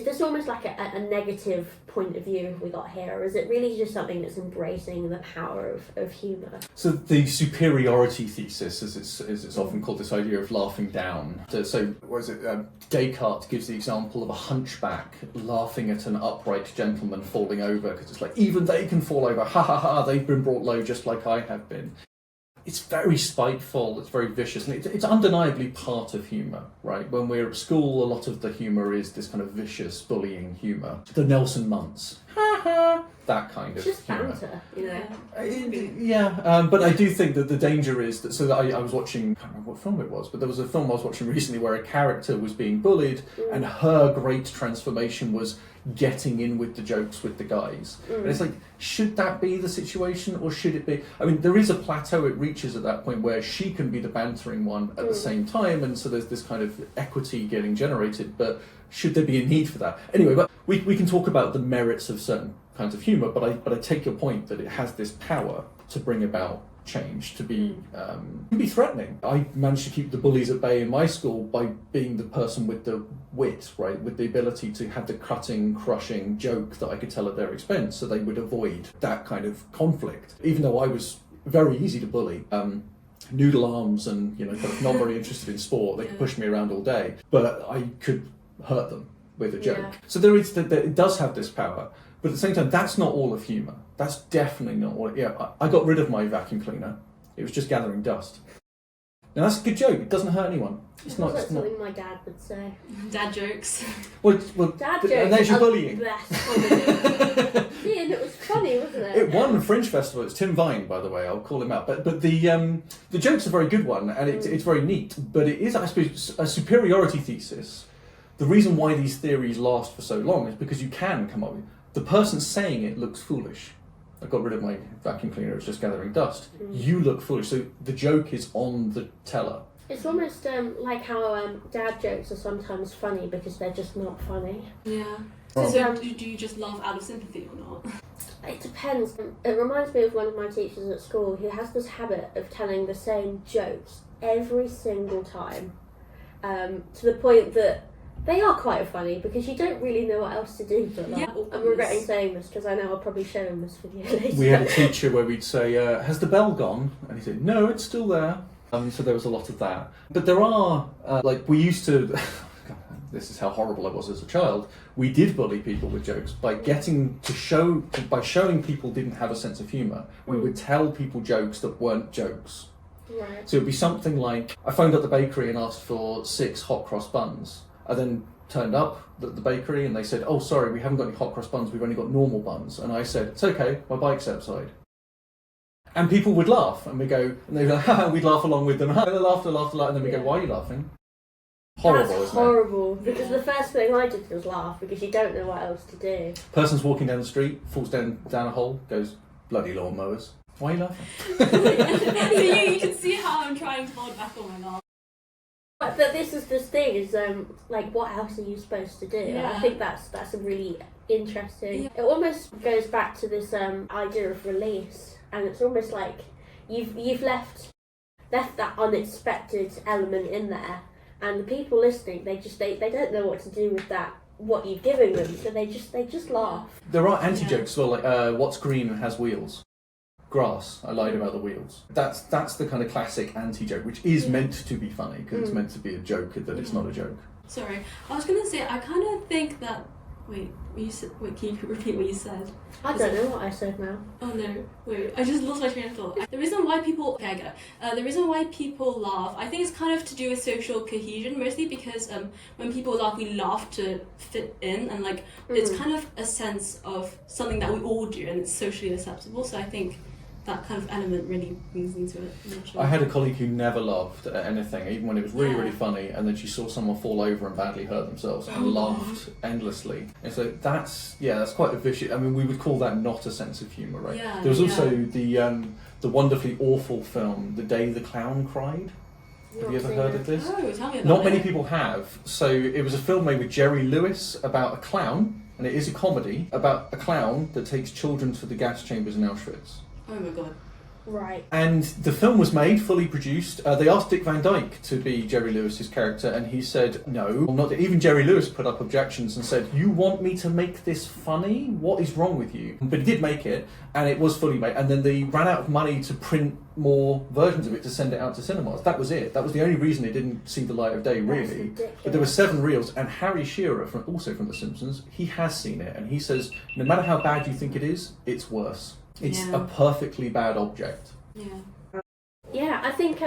this almost like a negative point of view we got here, or is it really just something that's embracing the power of humour? So the superiority thesis, as it's often called, this idea of laughing down. So Descartes gives the example of a hunchback laughing at an upright gentleman falling over, because it's like, even they can fall over, ha ha ha, they've been brought low just like I have been. It's very spiteful, it's very vicious, and it's undeniably part of humour, right? When we're at school, a lot of the humour is this kind of vicious, bullying humour. The Nelson Muntz, ha ha, that kind of It's just humour. banter, you know. But I do think that the danger is that. So that I was watching, I can't remember what film it was, but there was a film I was watching recently where a character was being bullied, and her great transformation was getting in with the jokes with the guys. And it's like, should that be the situation, or should it be? I mean, there is a plateau it reaches at that point where she can be the bantering one at the same time, and so there's this kind of equity getting generated. But should there be a need for that? Anyway, but we can talk about the merits of certain kinds of humour, but I take your point that it has this power to bring about change, to be threatening. I managed to keep the bullies at bay in my school by being the person with the wit, right, with the ability to have the cutting, crushing joke that I could tell at their expense, so they would avoid that kind of conflict. Even though I was very easy to bully, noodle arms and kind of not very interested in sport, they could push me around all day, but I could hurt them with a joke. So there is that it does have this power. But at the same time, that's not all of humour. That's definitely not all. I got rid of my vacuum cleaner. It was just gathering dust. Now that's a good joke. It doesn't hurt anyone. It's not. That's something my dad would say. Dad jokes. Well, Dad jokes. And there's your bullying. Yeah, and it was funny, wasn't it? It won the Fringe Festival. It's Tim Vine, by the way. I'll call him out. But the joke's a very good one, and it's very neat. But it is, I suppose, a superiority thesis. The reason why these theories last for so long is because you can come up with. The person saying it looks foolish. I got rid of my vacuum cleaner, it was just gathering dust. You look foolish, so the joke is on the teller. It's almost like how dad jokes are sometimes funny because they're just not funny. Yeah. Oh. So do you just laugh out of sympathy or not? It depends. It reminds me of one of my teachers at school who has this habit of telling the same jokes every single time, to the point that they are quite funny because you don't really know what else to do but laugh. Yeah. I'm regretting saying this because I know I'll probably show him this video later. We had a teacher where we'd say, has the bell gone? And he'd say, no, it's still there. So there was a lot of that. But there are, we used to, this is how horrible I was as a child, we did bully people with jokes by showing people didn't have a sense of humour. We would tell people jokes that weren't jokes. Right. So it'd be something like, I phoned up the bakery and asked for 6 hot cross buns. I then turned up at the bakery and they said, oh, sorry, we haven't got any hot cross buns, we've only got normal buns. And I said, it's okay, my bike's outside. And people would laugh, and we go, and they'd go, haha, we'd laugh along with them. And they laughed, and then we go, why are you laughing? Horrible, That's isn't horrible, because the first thing I did was laugh because you don't know what else to do. Person's walking down the street, falls down a hole, goes, bloody lawnmowers. Why are you laughing? So you can see how I'm trying to hold back on my laugh. But this thing is what else are you supposed to do? Yeah. I think that's a really interesting. Yeah. It almost goes back to this idea of release, and it's almost like you've left that unexpected element in there, and the people listening they don't know what to do with that, what you're giving them, so they just laugh. There are anti-jokes as well, like what's green and has wheels? Grass. I lied about the wheels. That's the kind of classic anti-joke, which is meant to be funny because it's meant to be a joke that it's not a joke. Sorry, I was gonna say I kind of think that. Wait, can you repeat what you said? I don't know what I said now. Oh no, wait, I just lost my train of thought. The reason why people, okay, I get it. The reason why people laugh, I think it's kind of to do with social cohesion, mostly because when people laugh, we laugh to fit in, and it's kind of a sense of something that we all do, and it's socially acceptable. So I think that kind of element really brings into it. I had a colleague who never laughed at anything, even when it was really, really funny, and then she saw someone fall over and badly hurt themselves and laughed endlessly. And so that's quite a vicious, I mean, we would call that not a sense of humour, right? Yeah, there was also the wonderfully awful film, The Day the Clown Cried. Have you ever heard of this? Oh, tell me about Not it. many people have. So it was a film made with Jerry Lewis about a clown, and it is a comedy about a clown that takes children to the gas chambers in Auschwitz. Oh my god. Right. And the film was made, fully produced. They asked Dick Van Dyke to be Jerry Lewis's character, and he said no. Not even Jerry Lewis put up objections and said, "You want me to make this funny? What is wrong with you?" But he did make it, and it was fully made. And then they ran out of money to print more versions of it to send it out to cinemas. That was it. That was the only reason it didn't see the light of day, really. But there were 7 reels, and Harry Shearer, also from The Simpsons, he has seen it, and he says, no matter how bad you think it is, it's worse. It's a perfectly bad object. Yeah. Yeah, Yeah, I think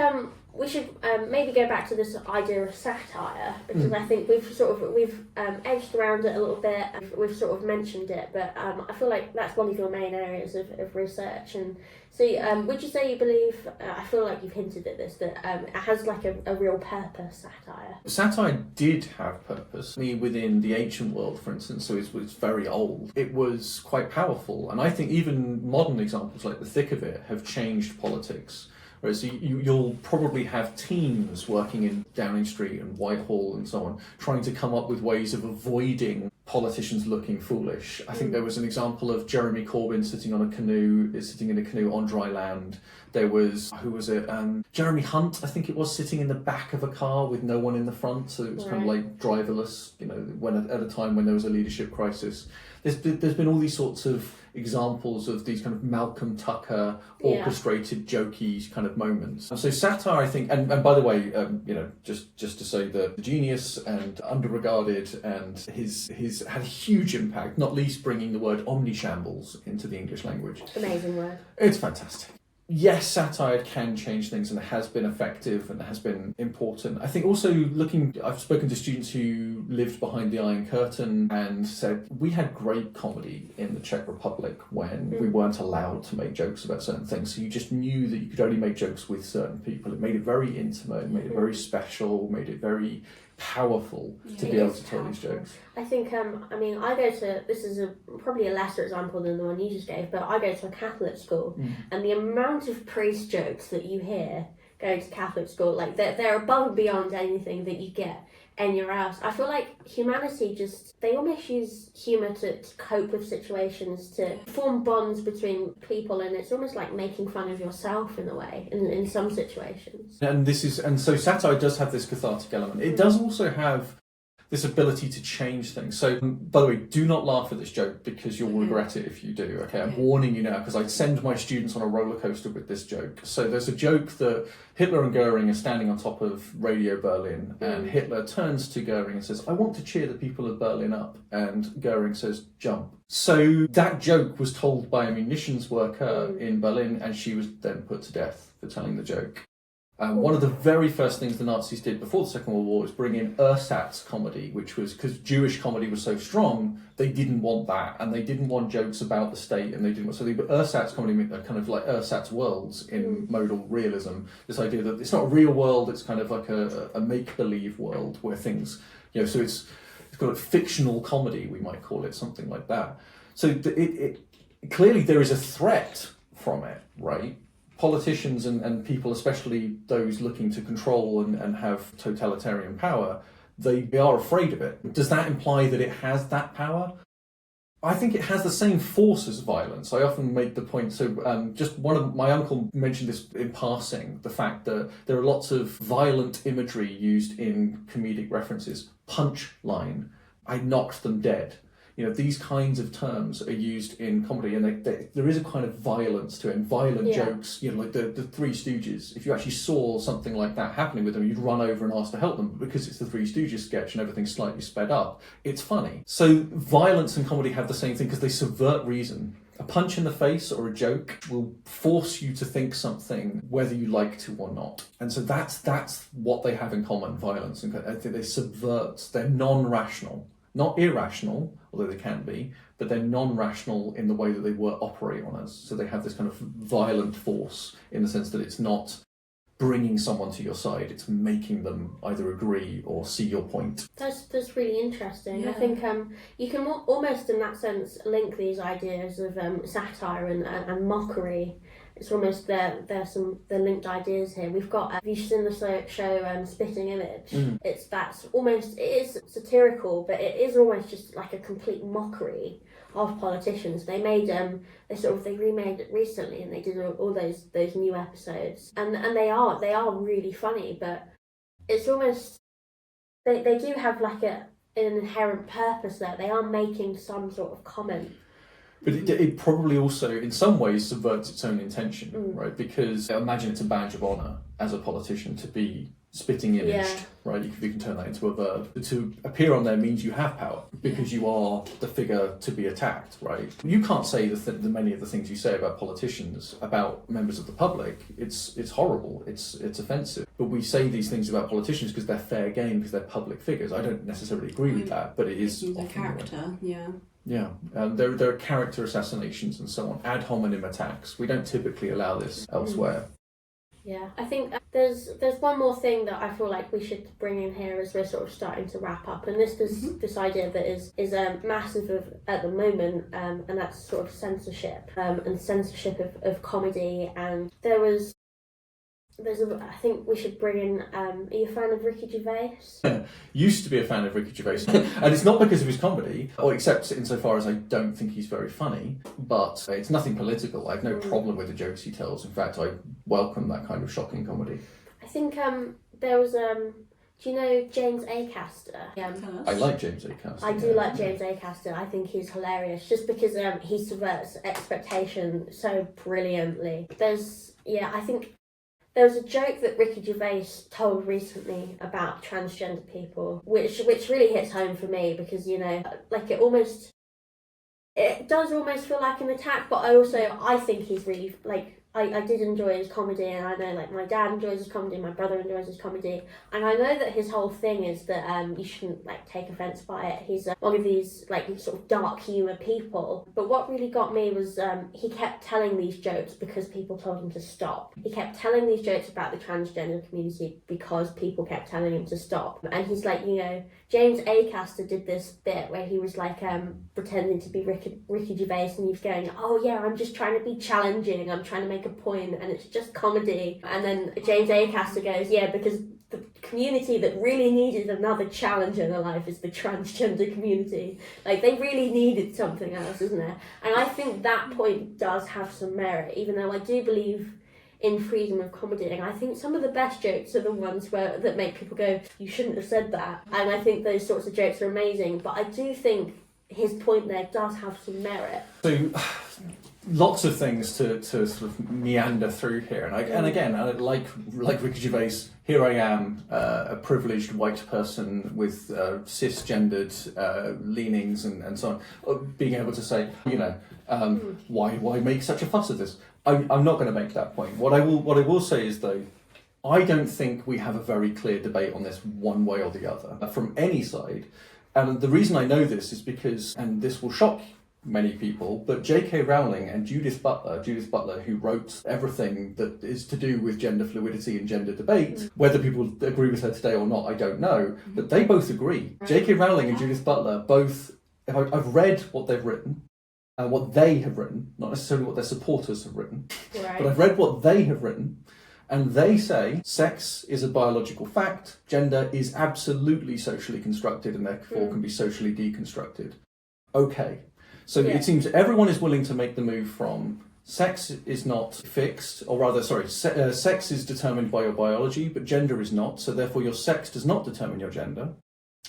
we should maybe go back to this idea of satire, because I think we've edged around it a little bit. We've sort of mentioned it, but I feel like that's one of your main areas of research. And so, would you say you believe? I feel like you've hinted at this, that it has like a real purpose. Satire. Satire did have purpose. Within the ancient world, for instance, so it was very old. It was quite powerful, and I think even modern examples like the thick of it have changed politics. Whereas you'll probably have teams working in Downing Street and Whitehall and so on, trying to come up with ways of avoiding politicians looking foolish. I think there was an example of Jeremy Corbyn sitting in a canoe on dry land. There was, who was it? Jeremy Hunt, I think it was, sitting in the back of a car with no one in the front, so it was kind of like driverless, when at a time when there was a leadership crisis. There's been all these sorts of examples of these kind of Malcolm Tucker orchestrated jokey kind of moments. So satire, I think, and by the way, just to say that the genius and underregarded, and his had a huge impact, not least bringing the word omnishambles into the English language. Amazing word. It's fantastic. Yes, satire can change things and has been effective and has been important. I think also I've spoken to students who lived behind the Iron Curtain and said we had great comedy in the Czech Republic when we weren't allowed to make jokes about certain things. So you just knew that you could only make jokes with certain people. It made it very intimate, it made it very special, made it very powerful to be able to tell these jokes. I think, I go to, this is probably a lesser example than the one you just gave, but I go to a Catholic school, and the amount of priest jokes that you hear going to Catholic school, like they're above and beyond anything that you get anywhere else. I feel like humanity they almost use humour to cope with situations, to form bonds between people, and it's almost like making fun of yourself in a way, in some situations. And so satire does have this cathartic element. It does also have this ability to change things. So, by the way, do not laugh at this joke because you'll regret it if you do. Okay, I'm warning you now because I send my students on a roller coaster with this joke. So there's a joke that Hitler and Goering are standing on top of Radio Berlin, and Hitler turns to Goering and says, "I want to cheer the people of Berlin up," and Goering says, "Jump." So that joke was told by a munitions worker in Berlin, and she was then put to death for telling the joke. One of the very first things the Nazis did before the Second World War was bring in ersatz comedy, which was because Jewish comedy was so strong, they didn't want that, and they didn't want jokes about the state, and they didn't want, so they put ersatz comedy, kind of like ersatz worlds in modal realism. This idea that it's not a real world, it's kind of like a make-believe world where things, so it's got a fictional comedy, we might call it, something like that. So it clearly there is a threat from it, right? Politicians and people, especially those looking to control and have totalitarian power, they are afraid of it. Does that imply that it has that power? I think it has the same force as violence. I often make the point, just my uncle mentioned this in passing, the fact that there are lots of violent imagery used in comedic references. Punchline, I knocked them dead. These kinds of terms are used in comedy, and there is a kind of violence to it, and violent jokes, like the Three Stooges. If you actually saw something like that happening with them, you'd run over and ask to help them, but because it's the Three Stooges sketch and everything's slightly sped up, it's funny. So violence and comedy have the same thing because they subvert reason. A punch in the face or a joke will force you to think something whether you like to or not. And so that's what they have in common, violence. And I think they subvert, they're non-rational. Not irrational, although they can be, but they're non-rational in the way that they operate on us. So they have this kind of violent force in the sense that it's not bringing someone to your side, it's making them either agree or see your point. That's really interesting. Yeah. I think you can almost in that sense link these ideas of satire and mockery. It's almost they're linked ideas here. We've got have you seen the show Spitting Image? It is satirical, but it is almost just like a complete mockery of politicians. They made they remade it recently, and they did all those new episodes, and they are really funny, but it's almost they do have like an inherent purpose there. They are making some sort of comment. But it probably also, in some ways, subverts its own intention, right? Because imagine it's a badge of honour as a politician to be spitting imaged, Yeah. right? You can turn that into a verb. To appear on there means you have power because you are the figure to be attacked, right? You can't say the many of the things you say about politicians, about members of the public. It's horrible. It's offensive. But we say these things about politicians because they're fair game, because they're public figures. I don't necessarily agree with that, but it is their often character. Yeah. Yeah, there are character assassinations and so on, ad hominem attacks. We don't typically allow this elsewhere. Yeah, I think there's one more thing that I feel like we should bring in here as we're sort of starting to wrap up, and this idea that is massive at the moment, and that's sort of censorship, and censorship of comedy. And I think we should bring in, are you a fan of Ricky Gervais? Used to be a fan of Ricky Gervais, and it's not because of his comedy, or except insofar as I don't think he's very funny, but it's nothing political. I have no problem with the jokes he tells. In fact, I welcome that kind of shocking comedy. I think there was, do you know James Acaster? I like James Acaster. I do like James Acaster. I think he's hilarious just because he subverts expectation so brilliantly. I think there was a joke that Ricky Gervais told recently about transgender people, which really hits home for me because, you know, like it does almost feel like an attack, but I think he's really, like, I did enjoy his comedy, and I know, like, my dad enjoys his comedy, my brother enjoys his comedy, and I know that his whole thing is that you shouldn't, like, take offence by it. He's one of these, like, sort of dark humour people. But what really got me was he kept telling these jokes because people told him to stop. He kept telling these jokes about the transgender community because people kept telling him to stop. And he's like, you know, James Acaster did this bit where he was like pretending to be Ricky Gervais, and he was going, oh yeah, I'm just trying to be challenging, I'm trying to make a point, and it's just comedy. And then James Acaster goes, yeah, because the community that really needed another challenge in their life is the transgender community. Like, they really needed something else, isn't there? And I think that point does have some merit, even though I do believe in freedom of comedy, and I think some of the best jokes are the ones that make people go, you shouldn't have said that. And I think those sorts of jokes are amazing, but I do think his point there does have some merit. So lots of things to sort of meander through here, and again, like Ricky Gervais, here I am, a privileged white person with cisgendered leanings and so on, being able to say, you know, why make such a fuss of this? I'm not going to make that point. What I will say is, though, I don't think we have a very clear debate on this one way or the other from any side. And the reason I know this is because, and this will shock many people, but J.K. Rowling and Judith Butler, who wrote everything that is to do with gender fluidity and gender debate, whether people agree with her today or not, I don't know, but they both agree. J.K. Rowling and Judith Butler both, I've read what they've written, what they have written, not necessarily what their supporters have written, but I've read what they have written, and they say sex is a biological fact, gender is absolutely socially constructed and therefore can be socially deconstructed. Okay, so it seems everyone is willing to make the move from sex is not fixed, or rather, sex is determined by your biology, but gender is not, so therefore your sex does not determine your gender.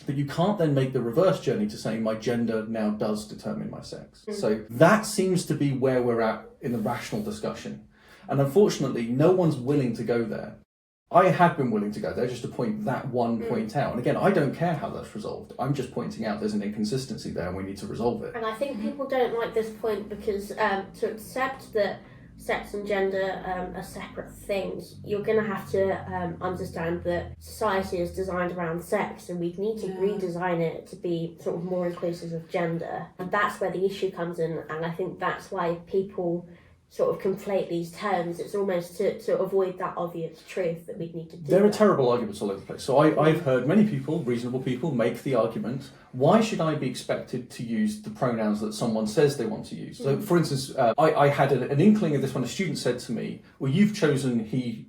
But you can't then make the reverse journey to saying my gender now does determine my sex. So that seems to be where we're at in the rational discussion. And unfortunately, no one's willing to go there. I have been willing to go there just to point that one point out. And again, I don't care how that's resolved. I'm just pointing out there's an inconsistency there and we need to resolve it. And I think people don't like this point because to accept that sex and gender are separate things, you're going to have to understand that society is designed around sex, and we need to redesign it to be sort of more inclusive of gender. And that's where the issue comes in, and I think that's why people sort of conflate these terms. It's almost to avoid that obvious truth that we need to do. There are terrible arguments all over the place. So I've heard many people, reasonable people, make the argument, why should I be expected to use the pronouns that someone says they want to use? So, for instance, I had an inkling of this when a student said to me, well, you've chosen he,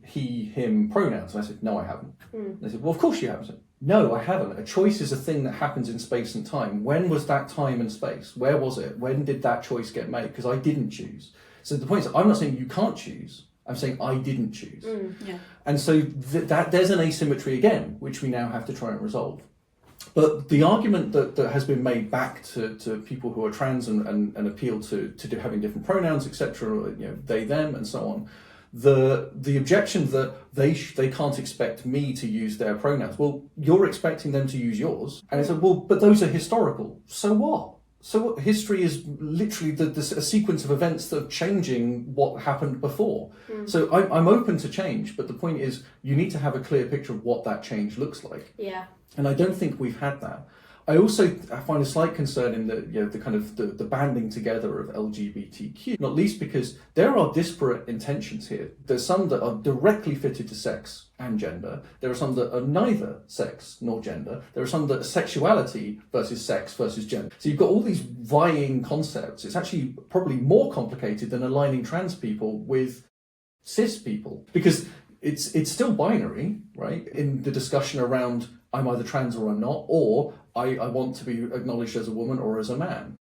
him pronouns. And I said, no, I haven't. And they said, well, of course you haven't. I said, no, I haven't. A choice is a thing that happens in space and time. When was that time and space? Where was it? When did that choice get made? Because I didn't choose. So the point is, I'm not saying you can't choose. I'm saying I didn't choose. And so that there's an asymmetry again, which we now have to try and resolve. But the argument that has been made back to people who are trans and appeal to having different pronouns, etc., you know, they, them, and so on, The objection that they can't expect me to use their pronouns. Well, you're expecting them to use yours, and it's like, well, but those are historical. So what? So what? History is literally a sequence of events that are changing what happened before. So I'm open to change, but the point is you need to have a clear picture of what that change looks like. Yeah. And I don't think we've had that. I find a slight concern in the banding together of LGBTQ, not least because there are disparate intentions here. There's some that are directly fitted to sex and gender. There are some that are neither sex nor gender. There are some that are sexuality versus sex versus gender. So you've got all these vying concepts. It's actually probably more complicated than aligning trans people with cis people, because it's still binary, right? In the discussion around I'm either trans or I'm not, or I want to be acknowledged as a woman or as a man.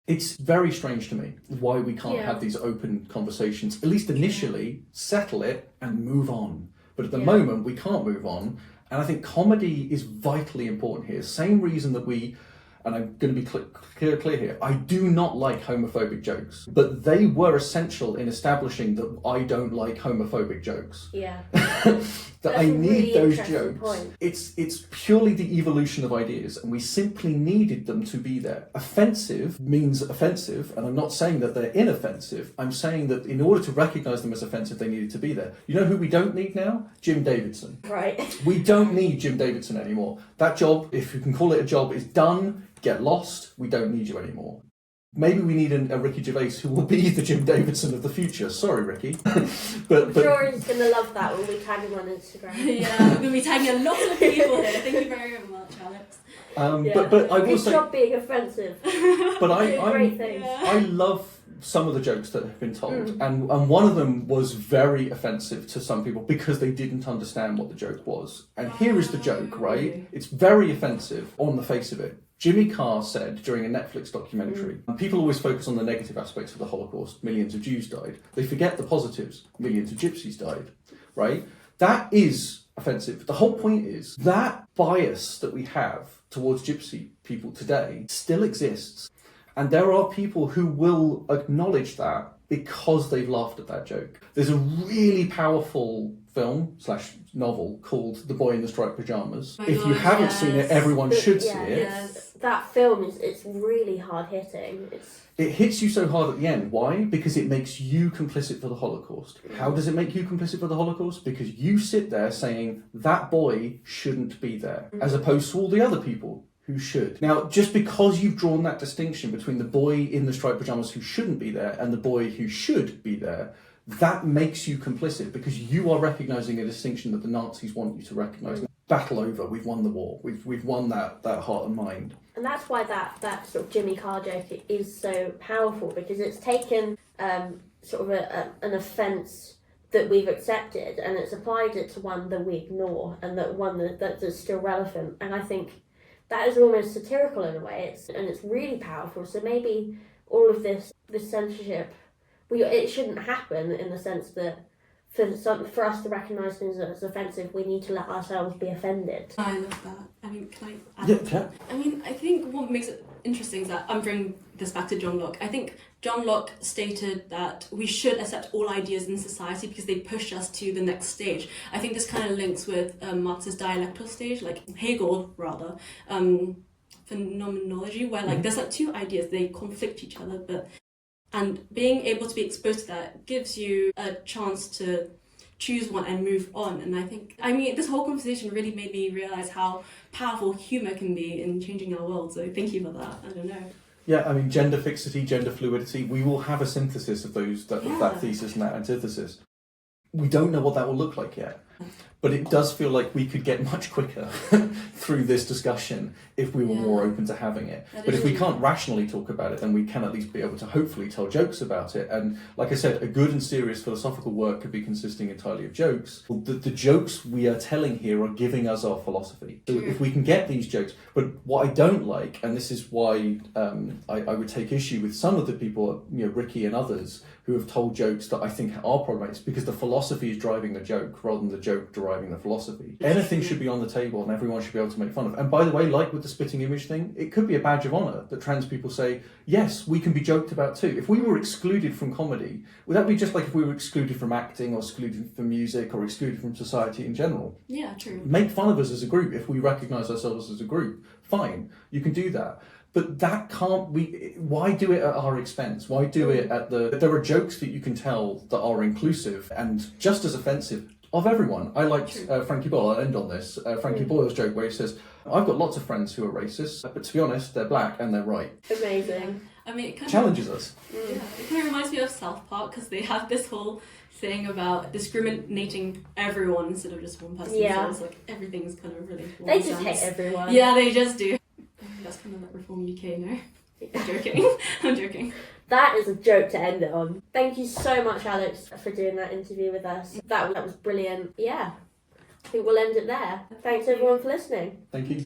It's very strange to me why we can't have these open conversations, at least initially, settle it and move on. But at the moment, we can't move on. And I think comedy is vitally important here. Same reason that and I'm going to be clear here, I do not like homophobic jokes, but they were essential in establishing that I don't like homophobic jokes. Yeah. That I need those jokes. Point. It's purely the evolution of ideas, and we simply needed them to be there. Offensive means offensive, and I'm not saying that they're inoffensive. I'm saying that in order to recognise them as offensive, they needed to be there. You know who we don't need now? Jim Davidson. Right. We don't need Jim Davidson anymore. That job, if you can call it a job, is done. Get lost. We don't need you anymore. Maybe we need a Ricky Gervais who will be the Jim Davidson of the future. Sorry, Ricky. but sure he's going to love that when we tag him on Instagram. Yeah, we're going to be tagging a lot of people here. Thank you very much, Alex. But I will say... Good job being offensive. But I love some of the jokes that have been told. And one of them was very offensive to some people because they didn't understand what the joke was. And here is the joke, right? It's very offensive on the face of it. Jimmy Carr said during a Netflix documentary, people always focus on the negative aspects of the Holocaust. Millions of Jews died. They forget the positives. Millions of gypsies died, right? That is offensive. The whole point is that bias that we have towards gypsy people today still exists. And there are people who will acknowledge that because they've laughed at that joke. There's a really powerful film/novel called The Boy in the Striped Pyjamas. If you haven't seen it, everyone should see it. Yes. That film it's really hard hitting. It hits you so hard at the end. Why? Because it makes you complicit for the Holocaust. How does it make you complicit for the Holocaust? Because you sit there saying that boy shouldn't be there, as opposed to all the other people who should. Now, just because you've drawn that distinction between the boy in the striped pyjamas who shouldn't be there and the boy who should be there, that makes you complicit because you are recognising a distinction that the Nazis want you to recognise. Battle over. We've won the war. We've won that heart and mind. And that's why that sort of Jimmy Carr joke is so powerful, because it's taken sort of an offence that we've accepted and it's applied it to one that we ignore and that one that's still relevant. And I think that is almost satirical in a way. It's really powerful. So maybe all of this censorship, it shouldn't happen in the sense that for us to recognise things as offensive, we need to let ourselves be offended. I love that. I mean, can I add? Yeah. I mean, I think what makes it interesting is that I'm bringing this back to John Locke. I think John Locke stated that we should accept all ideas in society because they push us to the next stage. I think this kind of links with Marx's dialectal stage, like Hegel rather, phenomenology, where like there's like two ideas, they conflict each other, and being able to be exposed to that gives you a chance to choose one and move on. And I mean, this whole conversation really made me realise how powerful humour can be in changing our world. So thank you for that. I don't know. Yeah, I mean, gender fixity, gender fluidity, we will have a synthesis of that thesis and that antithesis. We don't know what that will look like yet. But it does feel like we could get much quicker through this discussion if we were more open to having it. But if we can't rationally talk about it, then we can at least be able to hopefully tell jokes about it. And like I said, a good and serious philosophical work could be consisting entirely of jokes. The jokes we are telling here are giving us our philosophy. So if we can get these jokes, but what I don't like, and this is why I would take issue with some of the people, Ricky and others, who have told jokes that I think are problematic because the philosophy is driving the joke rather than the joke driving the philosophy. Anything should be on the table and everyone should be able to make fun of. And by the way, like with the spitting image thing, it could be a badge of honour that trans people say, yes, we can be joked about too. If we were excluded from comedy, would that be just like if we were excluded from acting or excluded from music or excluded from society in general? Yeah, true. Make fun of us as a group if we recognise ourselves as a group. Fine, you can do that. But that can't be. Why do it at our expense? Why do it at the. There are jokes that you can tell that are inclusive and just as offensive of everyone. I liked Frankie Boyle, I'll end on this. Frankie Boyle's joke where he says, I've got lots of friends who are racist, but to be honest, they're black and they're right. Amazing. I mean, it kind Challenges us. Yeah, it kind of reminds me of South Park because they have this whole thing about discriminating everyone instead of just one person. Yeah. So it's like everything's kind of relatable. They just hate everyone. Yeah, they just do. That's kind of like Reform UK, no? I'm joking. I'm joking. That is a joke to end it on. Thank you so much, Alex, for doing that interview with us. That was brilliant. Yeah, I think we'll end it there. Thanks everyone for listening. Thank you.